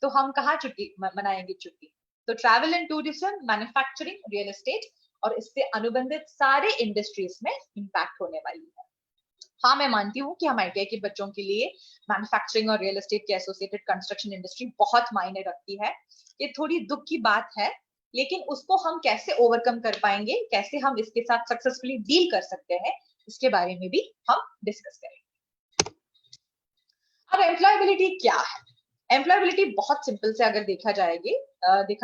तो हम कहाँ छुट्टी मनाएंगे छुट्टी। तो travel and tourism, manufacturing, real estate, और इससे अनुबंधित सारे इंडस्ट्रीज में इम्पैक्ट होने वाली है। हाँ, मैं मानती हूँ कि हम आईटीआई के बच्चों के लिए मैन्युफैक्चरिंग और रियल एस्टेट के एसोसिएटेड कंस्ट्रक्शन इंडस्ट्री बहुत मायने रखती है। ये थोड़ी दुख की बात है, लेकिन उसको हम कैसे ओवरकम कर पाएंगे, कैसे हम इसके साथ सक्सेसफुली डील कर सकते हैं, इसके बारे में भी हम डिस्कस करेंगे। अब एम्प्लॉयबिलिटी क्या है? एम्प्लॉयबिलिटी बहुत सिंपल से अगर देखा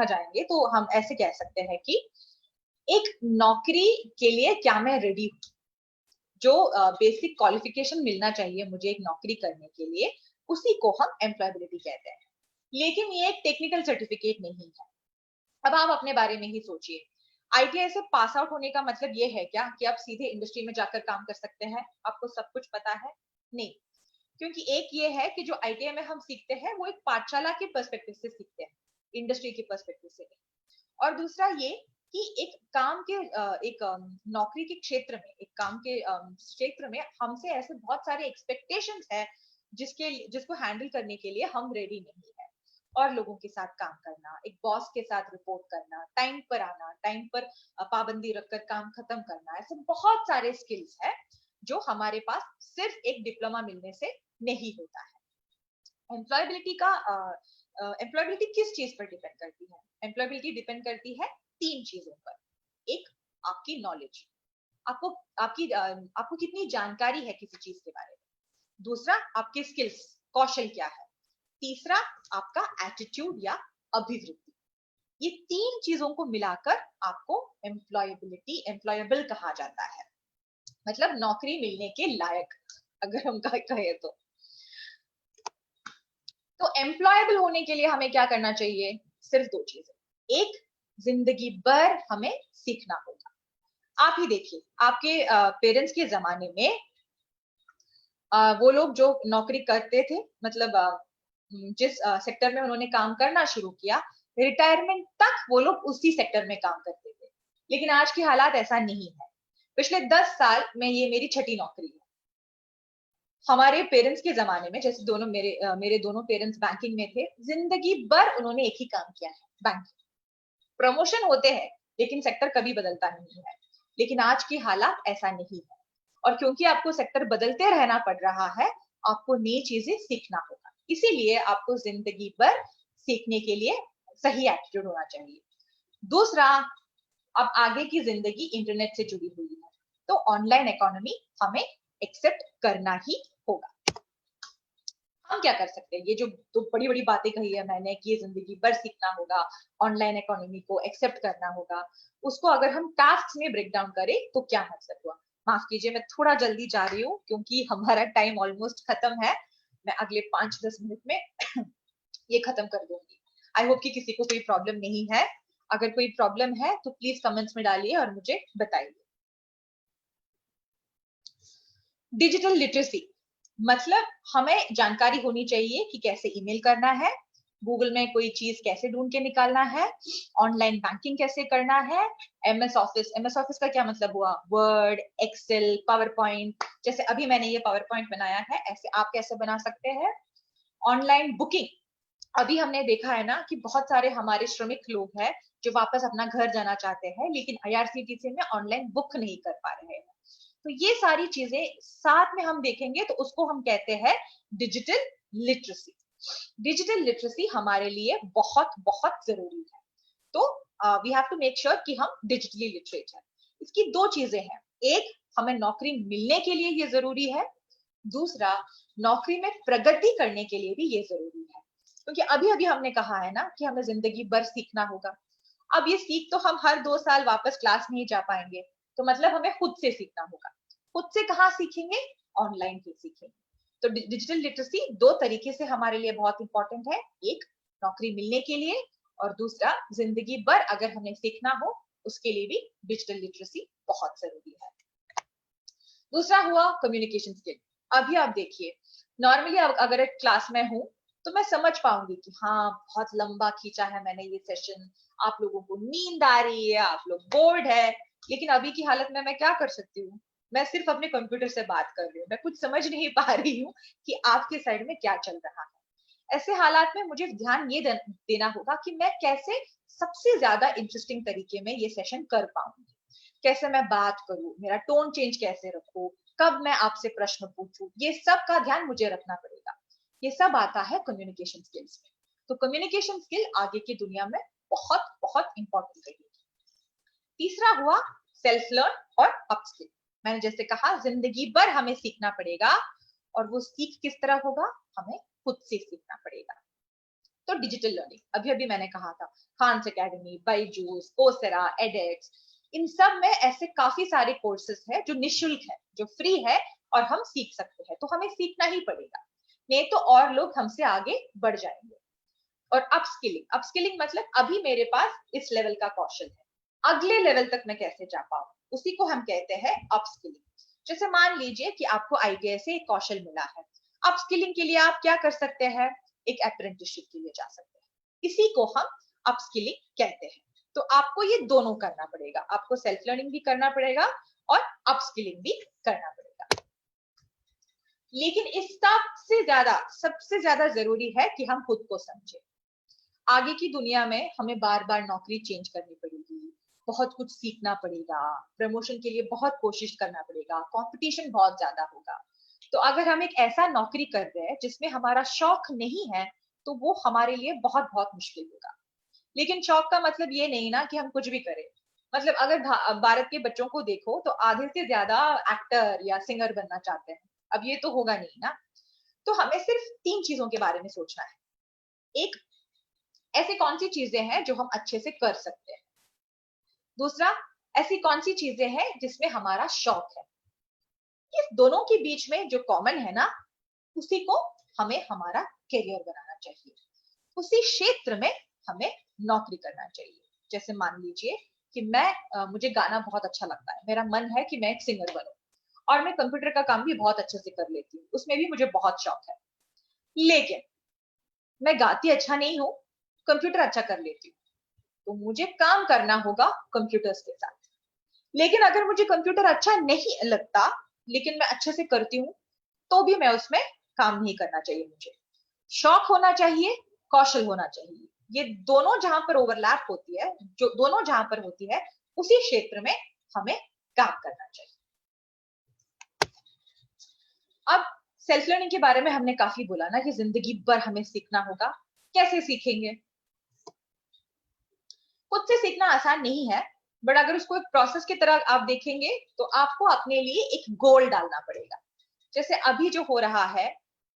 जाएंगे तो हम ऐसे कह सकते हैं कि एक नौकरी के लिए क्या मैं रेडी हूँ, जो बेसिक क्वालिफिकेशन मिलना चाहिए मुझे एक नौकरी करने के लिए, उसी को हम एम्प्लॉयबिलिटी कहते हैं। लेकिन ये एक टेक्निकल सर्टिफिकेट नहीं है। अब आप अपने बारे में ही सोचिए, आईटीआई से पास आउट होने का मतलब ये है क्या कि आप सीधे इंडस्ट्री में जाकर काम कर सकते हैं, आपको सब कुछ पता है? नहीं, क्योंकि एक ये है कि जो आईटीआई में हम सीखते हैं वो एक पाठशाला के पर्सपेक्टिव से सीखते हैं, इंडस्ट्री के पर्सपेक्टिव से नहीं। और दूसरा ये कि एक काम के एक नौकरी के क्षेत्र में, एक काम के क्षेत्र में हमसे ऐसे बहुत सारे एक्सपेक्टेशंस है जिसको हैंडल करने के लिए हम रेडी नहीं है। और लोगों के साथ काम करना, एक बॉस के साथ रिपोर्ट करना, टाइम पर आना, टाइम पर पाबंदी रखकर काम खत्म करना, ऐसे बहुत सारे स्किल्स है जो हमारे पास सिर्फ एक डिप्लोमा मिलने से नहीं होता है। एम्प्लॉयबिलिटी किस चीज पर डिपेंड करती है? एम्प्लॉयबिलिटी डिपेंड करती है तीन चीजों पर। एक, आपकी नॉलेज, आपको कितनी जानकारी है किसी चीज के बारे में। दूसरा, आपके स्किल्स, कौशल क्या है। तीसरा, आपका एटीट्यूड या अभिवृत्ति। ये तीन चीजों को मिलाकर आपको एम्प्लॉयबल कहा जाता है, मतलब नौकरी मिलने के लायक अगर हम कहे तो एम्प्लॉयबल होने के लिए हमें क्या करना चाहिए? सिर्फ दो चीजें। एक, जिंदगी भर हमें सीखना होगा। आप ही देखिए, आपके पेरेंट्स के जमाने में वो लोग जो नौकरी करते थे, मतलब जिस सेक्टर में उन्होंने काम करना शुरू किया, रिटायरमेंट तक वो लोग उसी सेक्टर में काम करते थे। लेकिन आज की हालात ऐसा नहीं है। पिछले 10 साल में ये मेरी छठी नौकरी है। हमारे पेरेंट्स के जमाने में, जैसे मेरे दोनों पेरेंट्स बैंकिंग में थे, जिंदगी भर उन्होंने एक ही काम किया है, बैंकिंग। प्रमोशन होते हैं लेकिन सेक्टर कभी बदलता नहीं है। लेकिन आज की हालात ऐसा नहीं है, और क्योंकि आपको सेक्टर बदलते रहना पड़ रहा है, आपको नई चीजें सीखना होगा। इसीलिए आपको जिंदगी भर सीखने के लिए सही एटीट्यूड होना चाहिए। दूसरा, अब आगे की जिंदगी इंटरनेट से जुड़ी हुई है, तो ऑनलाइन इकोनॉमी हमें एक्सेप्ट करना ही होगा। हम क्या कर सकते हैं? ये जो तो बड़ी बड़ी बातें कही है मैंने कि ये जिंदगी भर सीखना होगा, ऑनलाइन इकोनॉमी को एक्सेप्ट करना होगा, उसको अगर हम टास्क में ब्रेक डाउन करें तो क्या मतलब हुआ? माफ कीजिए, मैं थोड़ा जल्दी जा रही हूँ क्योंकि हमारा टाइम ऑलमोस्ट खत्म है। मैं अगले 5-10 मिनट में ये खत्म कर दूंगी। आई होप कि किसी को कोई प्रॉब्लम नहीं है। अगर कोई प्रॉब्लम है तो प्लीज कमेंट्स में डालिए और मुझे बताइए। डिजिटल लिटरेसी मतलब हमें जानकारी होनी चाहिए कि कैसे ईमेल करना है, गूगल में कोई चीज कैसे ढूंढ के निकालना है, ऑनलाइन बैंकिंग कैसे करना है, एमएस ऑफिस का क्या मतलब हुआ, वर्ड, एक्सेल, पावर पॉइंट। जैसे अभी मैंने ये पावर पॉइंट बनाया है, ऐसे आप कैसे बना सकते हैं। ऑनलाइन बुकिंग, अभी हमने देखा है ना कि बहुत सारे हमारे श्रमिक लोग हैं जो वापस अपना घर जाना चाहते हैं लेकिन आईआरसीटीसी में ऑनलाइन बुक नहीं कर पा रहे हैं। तो ये सारी चीजें साथ में हम देखेंगे तो उसको हम कहते हैं डिजिटल लिटरेसी। डिजिटल लिटरेसी हमारे लिए बहुत बहुत जरूरी है। तो we have to make sure कि हम डिजिटली लिटरेट हैं। इसकी दो चीजें हैं। एक, हमें नौकरी मिलने के लिए ये जरूरी है। दूसरा, नौकरी में प्रगति करने के लिए भी ये जरूरी है। क्योंकि अभी अभी हमने कहा है ना कि हमें जिंदगी भर सीखना होगा। अब ये सीख तो हम हर 2 साल वापस क्लास नहीं जा पाएंगे, तो मतलब हमें खुद से सीखना होगा। खुद से कहाँ सीखेंगे? ऑनलाइन ही सीखेंगे। तो डिजिटल लिटरेसी दो तरीके से हमारे लिए बहुत इंपॉर्टेंट है। एक, नौकरी मिलने के लिए, और दूसरा, जिंदगी भर अगर हमें सीखना हो उसके लिए भी डिजिटल लिटरेसी बहुत जरूरी है। दूसरा हुआ कम्युनिकेशन स्किल। अभी आप देखिए, नॉर्मली अगर एक क्लास में हूँ तो मैं समझ पाऊंगी कि हाँ, बहुत लंबा खींचा है मैंने ये सेशन, आप लोगों को नींद आ रही है, आप लोग बोर्ड है। लेकिन अभी की हालत में मैं क्या कर सकती हूँ? मैं सिर्फ अपने कंप्यूटर से बात कर रही हूँ, मैं कुछ समझ नहीं पा रही हूँ कि आपके साइड में क्या चल रहा है। ऐसे हालात में मुझे ध्यान ये देना होगा कि मैं कैसे सबसे ज्यादा इंटरेस्टिंग तरीके में ये सेशन कर पाऊंगी। कैसे मैं बात करूं, मेरा टोन चेंज कैसे रखूं, कब मैं आपसे प्रश्न पूछूं, ये सब का ध्यान मुझे रखना पड़ेगा। ये सब आता है कम्युनिकेशन स्किल्स में। तो कम्युनिकेशन स्किल आगे की दुनिया में बहुत बहुत इंपॉर्टेंट रहेगी। तीसरा हुआ सेल्फ लर्न और अपस्किल। मैंने जैसे कहा जिंदगी भर हमें सीखना पड़ेगा, और वो सीख किस तरह होगा, हमें खुद से सीखना पड़ेगा। तो डिजिटल लर्निंग, अभी अभी मैंने कहा था, खान्स एकेडमी, बायजूस, कोर्सेरा, एडेक्स, इन सब में ऐसे काफी सारे कोर्सेज हैं जो निशुल्क है, जो फ्री है, और हम सीख सकते हैं। तो हमें सीखना ही पड़ेगा, नहीं तो और लोग हमसे आगे बढ़ जाएंगे। और अपस्किलिंग, अपस्किलिंग मतलब अभी मेरे पास इस लेवल का कौशल है, अगले लेवल तक मैं कैसे जा पाऊं, उसी को हम कहते हैं अपस्किलिंग। जैसे मान लीजिए कि आपको आईटीआई से एक कौशल मिला है, अपस्किलिंग के लिए आप क्या कर सकते हैं, एक अप्रेंटिसशिप के लिए जा सकते हैं, इसी को हम अपस्किलिंग कहते हैं। तो आपको ये दोनों करना पड़ेगा, आपको सेल्फ लर्निंग भी करना पड़ेगा और अपस्किलिंग भी करना पड़ेगा। लेकिन इस सबसे ज्यादा जरूरी है कि हम खुद को समझें। आगे की दुनिया में हमें बार बार नौकरी चेंज करनी पड़ेगी, बहुत कुछ सीखना पड़ेगा, प्रमोशन के लिए बहुत कोशिश करना पड़ेगा, कंपटीशन बहुत ज्यादा होगा। तो अगर हम एक ऐसा नौकरी कर रहे हैं जिसमें हमारा शौक नहीं है, तो वो हमारे लिए बहुत बहुत मुश्किल होगा। लेकिन शौक का मतलब ये नहीं ना कि हम कुछ भी करें। मतलब अगर भारत के बच्चों को देखो तो आधे से ज्यादा एक्टर या सिंगर बनना चाहते हैं। अब ये तो होगा नहीं ना। तो हमें सिर्फ 3 चीजों के बारे में सोचना है। एक, ऐसी कौन सी चीजें हैं जो हम अच्छे से कर सकते हैं। दूसरा, ऐसी कौन सी चीजें हैं जिसमें हमारा शौक है। इस दोनों के बीच में जो कॉमन है ना, उसी को हमें हमारा करियर बनाना चाहिए, उसी क्षेत्र में हमें नौकरी करना चाहिए। जैसे मान लीजिए कि मुझे गाना बहुत अच्छा लगता है, मेरा मन है कि मैं एक सिंगर बनूं, और मैं कंप्यूटर का काम भी बहुत अच्छे से कर लेती हूँ, उसमें भी मुझे बहुत शौक है। लेकिन मैं गाती अच्छा नहीं हूँ, कंप्यूटर अच्छा कर लेती हूँ, तो मुझे काम करना होगा कंप्यूटर्स के साथ। लेकिन अगर मुझे कंप्यूटर अच्छा नहीं लगता, लेकिन मैं अच्छे से करती हूँ, तो भी मैं उसमें काम नहीं करना चाहिए। मुझे शौक होना चाहिए, कौशल होना चाहिए। ये दोनों जहां पर ओवरलैप होती है, जो दोनों जहां पर होती है, उसी क्षेत्र में हमें काम करना चाहिए। अब सेल्फ लर्निंग के बारे में हमने काफी बोला ना कि जिंदगी भर हमें सीखना होगा। कैसे सीखेंगे? खुद से सीखना आसान नहीं है, बट अगर उसको एक प्रोसेस की तरह आप देखेंगे तो आपको अपने लिए एक गोल डालना पड़ेगा। जैसे अभी जो हो रहा है,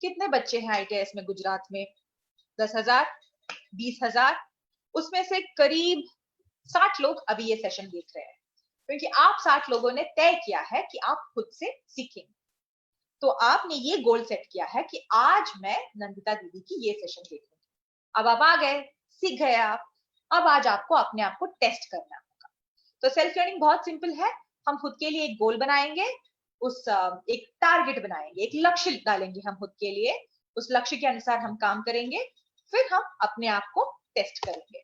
कितने बच्चे हैं आईटीएस में गुजरात में? 10,000, 20,000, उसमें से करीब 60 लोग अभी ये सेशन देख रहे हैं, क्योंकि आप 60 लोगों ने तय किया है कि आप खुद से सीखेंगे। तो आपने ये गोल सेट किया है कि आज मैं नंदिता दीदी की ये सेशन देखूंगी। अब आप आ गए, सीख गए आप। अब आज आपको अपने आप को टेस्ट करना होगा। तो सेल्फ लर्निंग बहुत सिंपल है। हम खुद के लिए एक गोल बनाएंगे, एक टारगेट बनाएंगे, एक लक्ष्य डालेंगे हम खुद के लिए, उस लक्ष्य के अनुसार हम काम करेंगे, फिर हम अपने आप को टेस्ट करेंगे।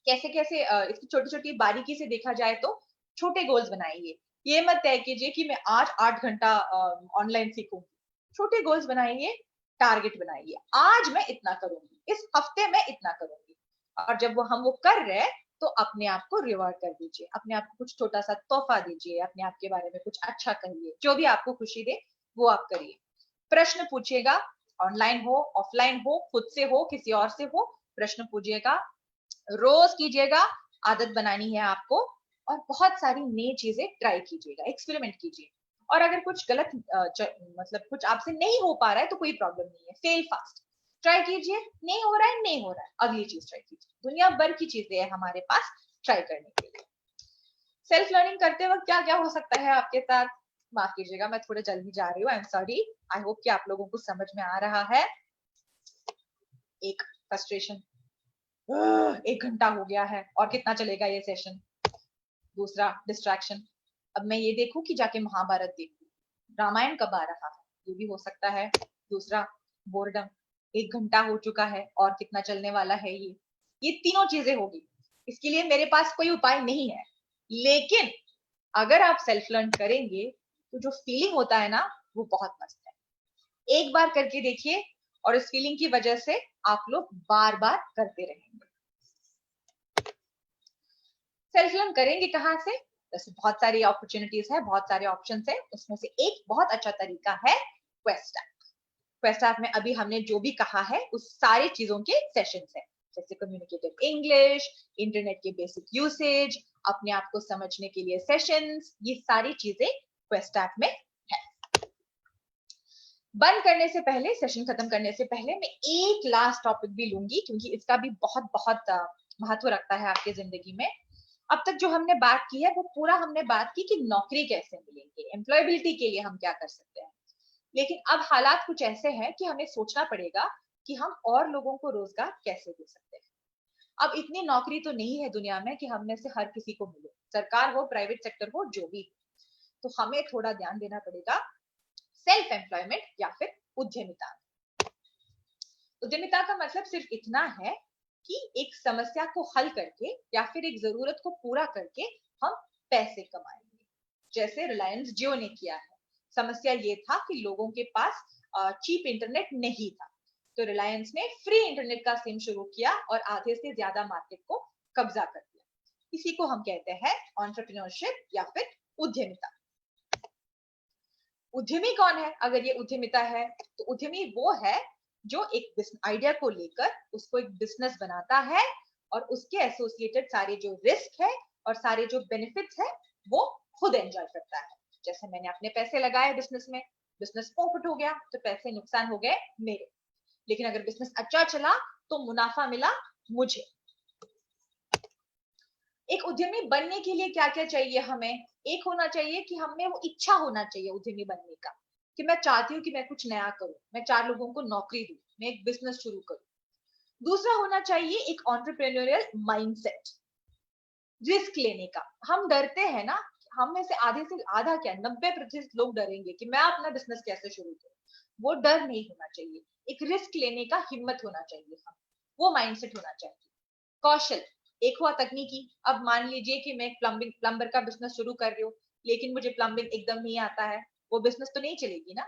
कैसे कैसे इसकी छोटी छोटी बारीकी से देखा जाए तो छोटे गोल्स बनाइए। ये मत तय कीजिए कि मैं आज 8 घंटा ऑनलाइन सीखूंगी। छोटे गोल्स बनाइए, टारगेट बनाइए, आज मैं इतना करूंगी, इस हफ्ते में इतना करूंगी। और जब हम वो कर रहे हैं तो अपने आप को रिवॉर्ड कर दीजिए, अपने आप को कुछ छोटा सा तोहफा दीजिए, अपने आप के बारे में कुछ अच्छा कहिए, जो भी आपको खुशी दे वो आप करिए। प्रश्न पूछिएगा, ऑनलाइन हो, ऑफलाइन हो, खुद से हो, किसी और से हो, प्रश्न पूछिएगा, रोज कीजिएगा। आदत बनानी है आपको, और बहुत सारी नई चीजें ट्राई कीजिएगा, एक्सपेरिमेंट कीजिए। और अगर कुछ गलत मतलब कुछ आपसे नहीं हो पा रहा है तो कोई प्रॉब्लम नहीं है, फेल फास्ट, ट्राई कीजिए। नहीं हो रहा है, नहीं हो रहा है, अगली चीज ट्राई कीजिए। दुनिया भर की चीजें है हमारे पास ट्राई करने के लिए। सेल्फ लर्निंग करते वक्त क्या क्या हो सकता है आपके साथ? माफ कीजिएगा, मैं थोड़ा जल्दी जा रही हूँ, I am sorry. I hope कि आप लोगों को समझ में आ रहा है। एक, फ्रस्ट्रेशन, 1 घंटा हो गया है और कितना चलेगा ये सेशन। दूसरा, डिस्ट्रैक्शन, अब मैं ये देखूं कि जाके महाभारत देखूं, रामायण कब आ रहा है, ये भी हो सकता है। दूसरा, बोर्डम, 1 घंटा हो चुका है और कितना चलने वाला है ये तीनों चीजें होगी। इसके लिए मेरे पास कोई उपाय नहीं है। लेकिन अगर आप सेल्फ लर्न करेंगे तो जो फीलिंग होता है ना, वो बहुत मस्त है। एक बार करके देखिए, और इस फीलिंग की वजह से आप लोग बार बार करते रहेंगे। सेल्फ लर्न करेंगे कहां से? वैसे बहुत सारी अपॉर्चुनिटीज है, बहुत सारे ऑप्शन है, उसमें से एक बहुत अच्छा तरीका है क्वेस्ट ऐप। क्वेस्ट ऐप में अभी हमने जो भी कहा है उस सारी चीजों के सेशंस है, जैसे कम्युनिकेटिव इंग्लिश, इंटरनेट के बेसिक यूसेज, अपने आप को समझने के लिए सेशंस, ये सारी चीजें क्वेस्ट ऐप में है। बंद करने से पहले, सेशन खत्म करने से पहले मैं एक लास्ट टॉपिक भी लूंगी, क्योंकि इसका भी बहुत बहुत महत्व रखता है आपके जिंदगी में। अब तक जो हमने बात की है वो पूरा हमने बात की कि नौकरी कैसे मिलेंगे, एम्प्लॉयबिलिटी के लिए हम क्या कर सकते हैं, लेकिन अब हालात कुछ ऐसे हैं कि हमें सोचना पड़ेगा कि हम और लोगों को रोजगार कैसे दे सकते हैं। अब इतनी नौकरी तो नहीं है दुनिया में कि हम में से हर किसी को मिले, सरकार हो, प्राइवेट सेक्टर हो, जो भी, तो हमें थोड़ा ध्यान देना पड़ेगा सेल्फ एम्प्लॉयमेंट या फिर उद्यमिता। उद्यमिता का मतलब सिर्फ इतना है कि एक समस्या को हल करके या फिर एक जरूरत को पूरा करके हम पैसे कमाएंगे, जैसे रिलायंस जियो ने किया है। समस्या ये था कि लोगों के पास चीप इंटरनेट नहीं था, तो रिलायंस ने फ्री इंटरनेट का सिम शुरू किया और आधे से ज्यादा मार्केट को कब्जा कर लिया। इसी को हम कहते हैं एंटरप्रेन्योरशिप या फिर उद्यमिता। उद्यमी कौन है? अगर ये उद्यमिता है तो उद्यमी वो है जो एक आइडिया को लेकर उसको एक बिजनेस बनाता है और उसके एसोसिएटेड सारे जो रिस्क है और सारे जो बेनिफिट्स है वो खुद एंजॉय करता है। जैसे मैंने अपने पैसे लगाए बिजनेस में, बिजनेस प्रॉफिट हो गया तो पैसे नुकसान हो गए मेरे, लेकिन अगर बिजनेस अच्छा चला तो मुनाफा मिला मुझे। एक उद्यमी बनने के लिए क्या क्या चाहिए हमें? एक होना चाहिए कि हमें वो इच्छा होना चाहिए उद्यमी बनने का, कि मैं चाहती हूँ कि मैं कुछ नया करूं, मैं 4 लोगों को नौकरी दूं, मैं एक बिजनेस शुरू करूं। दूसरा होना चाहिए एक एंटरप्रेन्योरियल माइंडसेट, रिस्क लेने का। हम डरते हैं ना, हम में से आधे से आधा क्या 90% लोग डरेंगे कि मैं अपना बिजनेस कैसे शुरू करूं। वो डर नहीं होना चाहिए, एक रिस्क लेने का हिम्मत होना चाहिए, हम वो माइंडसेट होना चाहिए। कौशल, एक हुआ तकनीकी। अब मान लीजिए कि मैं प्लम्बर का बिजनेस शुरू कर रही हूँ, लेकिन मुझे प्लम्बिंग एकदम नहीं आता है, वो बिजनेस तो नहीं चलेगी ना।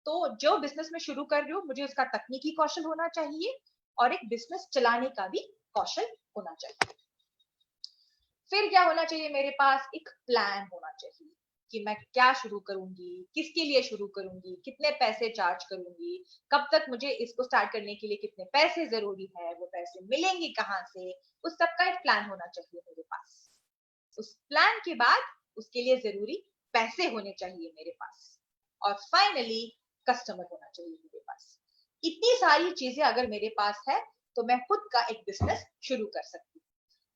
तो जो बिजनेस में शुरू कर रही हूँ मुझे उसका तकनीकी कौशल होना चाहिए और एक बिजनेस चलाने का भी कौशल होना चाहिए। फिर क्या होना चाहिए? मेरे पास एक प्लान होना चाहिए कि मैं क्या शुरू करूंगी, किसके लिए शुरू करूंगी, कितने पैसे चार्ज करूंगी, कब तक मुझे इसको स्टार्ट करने के लिए कितने पैसे जरूरी है, वो पैसे मिलेंगे कहाँ से, उस सब का एक प्लान होना चाहिए मेरे पास। उस प्लान के बाद उसके लिए जरूरी पैसे होने चाहिए मेरे पास, और फाइनली कस्टमर होना चाहिए मेरे पास। इतनी सारी चीजें अगर मेरे पास है तो मैं खुद का एक बिजनेस शुरू कर सकती हूँ।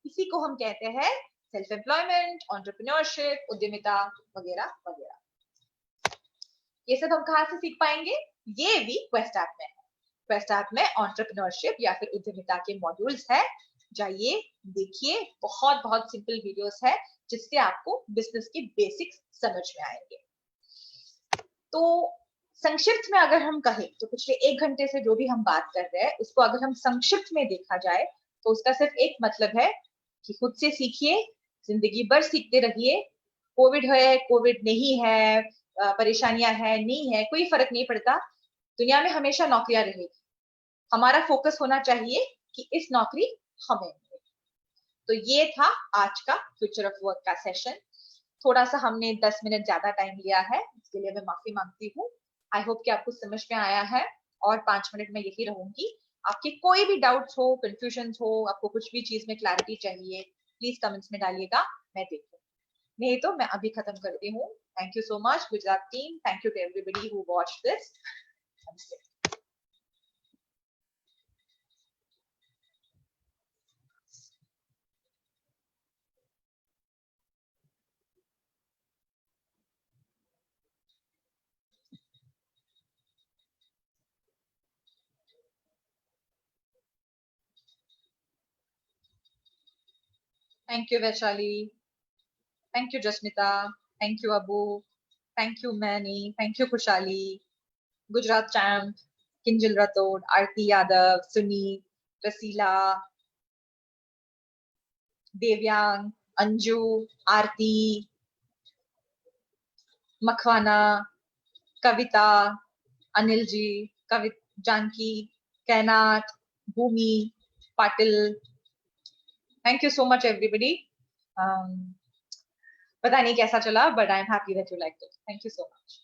इसी को हम कहते हैं सेल्फ एम्प्लॉयमेंट, एंटरप्रेन्योरशिप, उद्यमिता वगैरह वगैरह। ये सब हम कहाँ से सीख पाएंगे? ये भी क्वेस्ट ऐप में है। क्वेस्ट ऐप में एंटरप्रेन्योरशिप या फिर उद्यमिता के मॉड्यूल्स है, जाइए देखिए, बहुत बहुत सिंपल वीडियोस है जिससे आपको बिजनेस के बेसिक्स समझ में आएंगे। तो संक्षिप्त में अगर हम कहें तो पिछले 1 घंटे से जो भी हम बात कर रहे हैं उसको अगर हम संक्षिप्त में देखा जाए तो उसका सिर्फ एक मतलब है कि खुद से सीखिए, जिंदगी भर सीखते रहिए। कोविड है, कोविड नहीं है, परेशानियां है, नहीं है, कोई फर्क नहीं पड़ता, दुनिया में हमेशा नौकरियां रहेगी। हमारा फोकस होना चाहिए कि इस नौकरी हमें मिले। तो ये था आज का फ्यूचर ऑफ वर्क का सेशन। थोड़ा सा हमने 10 मिनट ज्यादा टाइम लिया है, इसके लिए मैं माफी मांगती हूँ। आई होप कि आपको समझ में आया है, और 5 मिनट में यही रहूंगी। आपके कोई भी डाउट्स हो, कंफ्यूजन हो, आपको कुछ भी चीज में क्लैरिटी चाहिए, प्लीज कमेंट्स में डालिएगा, मैं देखूँ। नहीं तो मैं अभी खत्म करती हूँ। Thank you so much Gujarat team, thank you to everybody who watched this. Thank you Vaishali, thank you Jasmita, thank you Abu, thank you मैनी, thank you Khushali, Gujarat champ, Kinjal Rathod, Aarti Yadav, Sunil, Rasila, Devyang, Anju, Aarti, Makwana, Kavita, Anil ji, Janki, कैनाथ, Bhumi, Patil. Thank you so much everybody. पता नहीं कैसा चला, but I'm happy that you liked it. Thank you so much.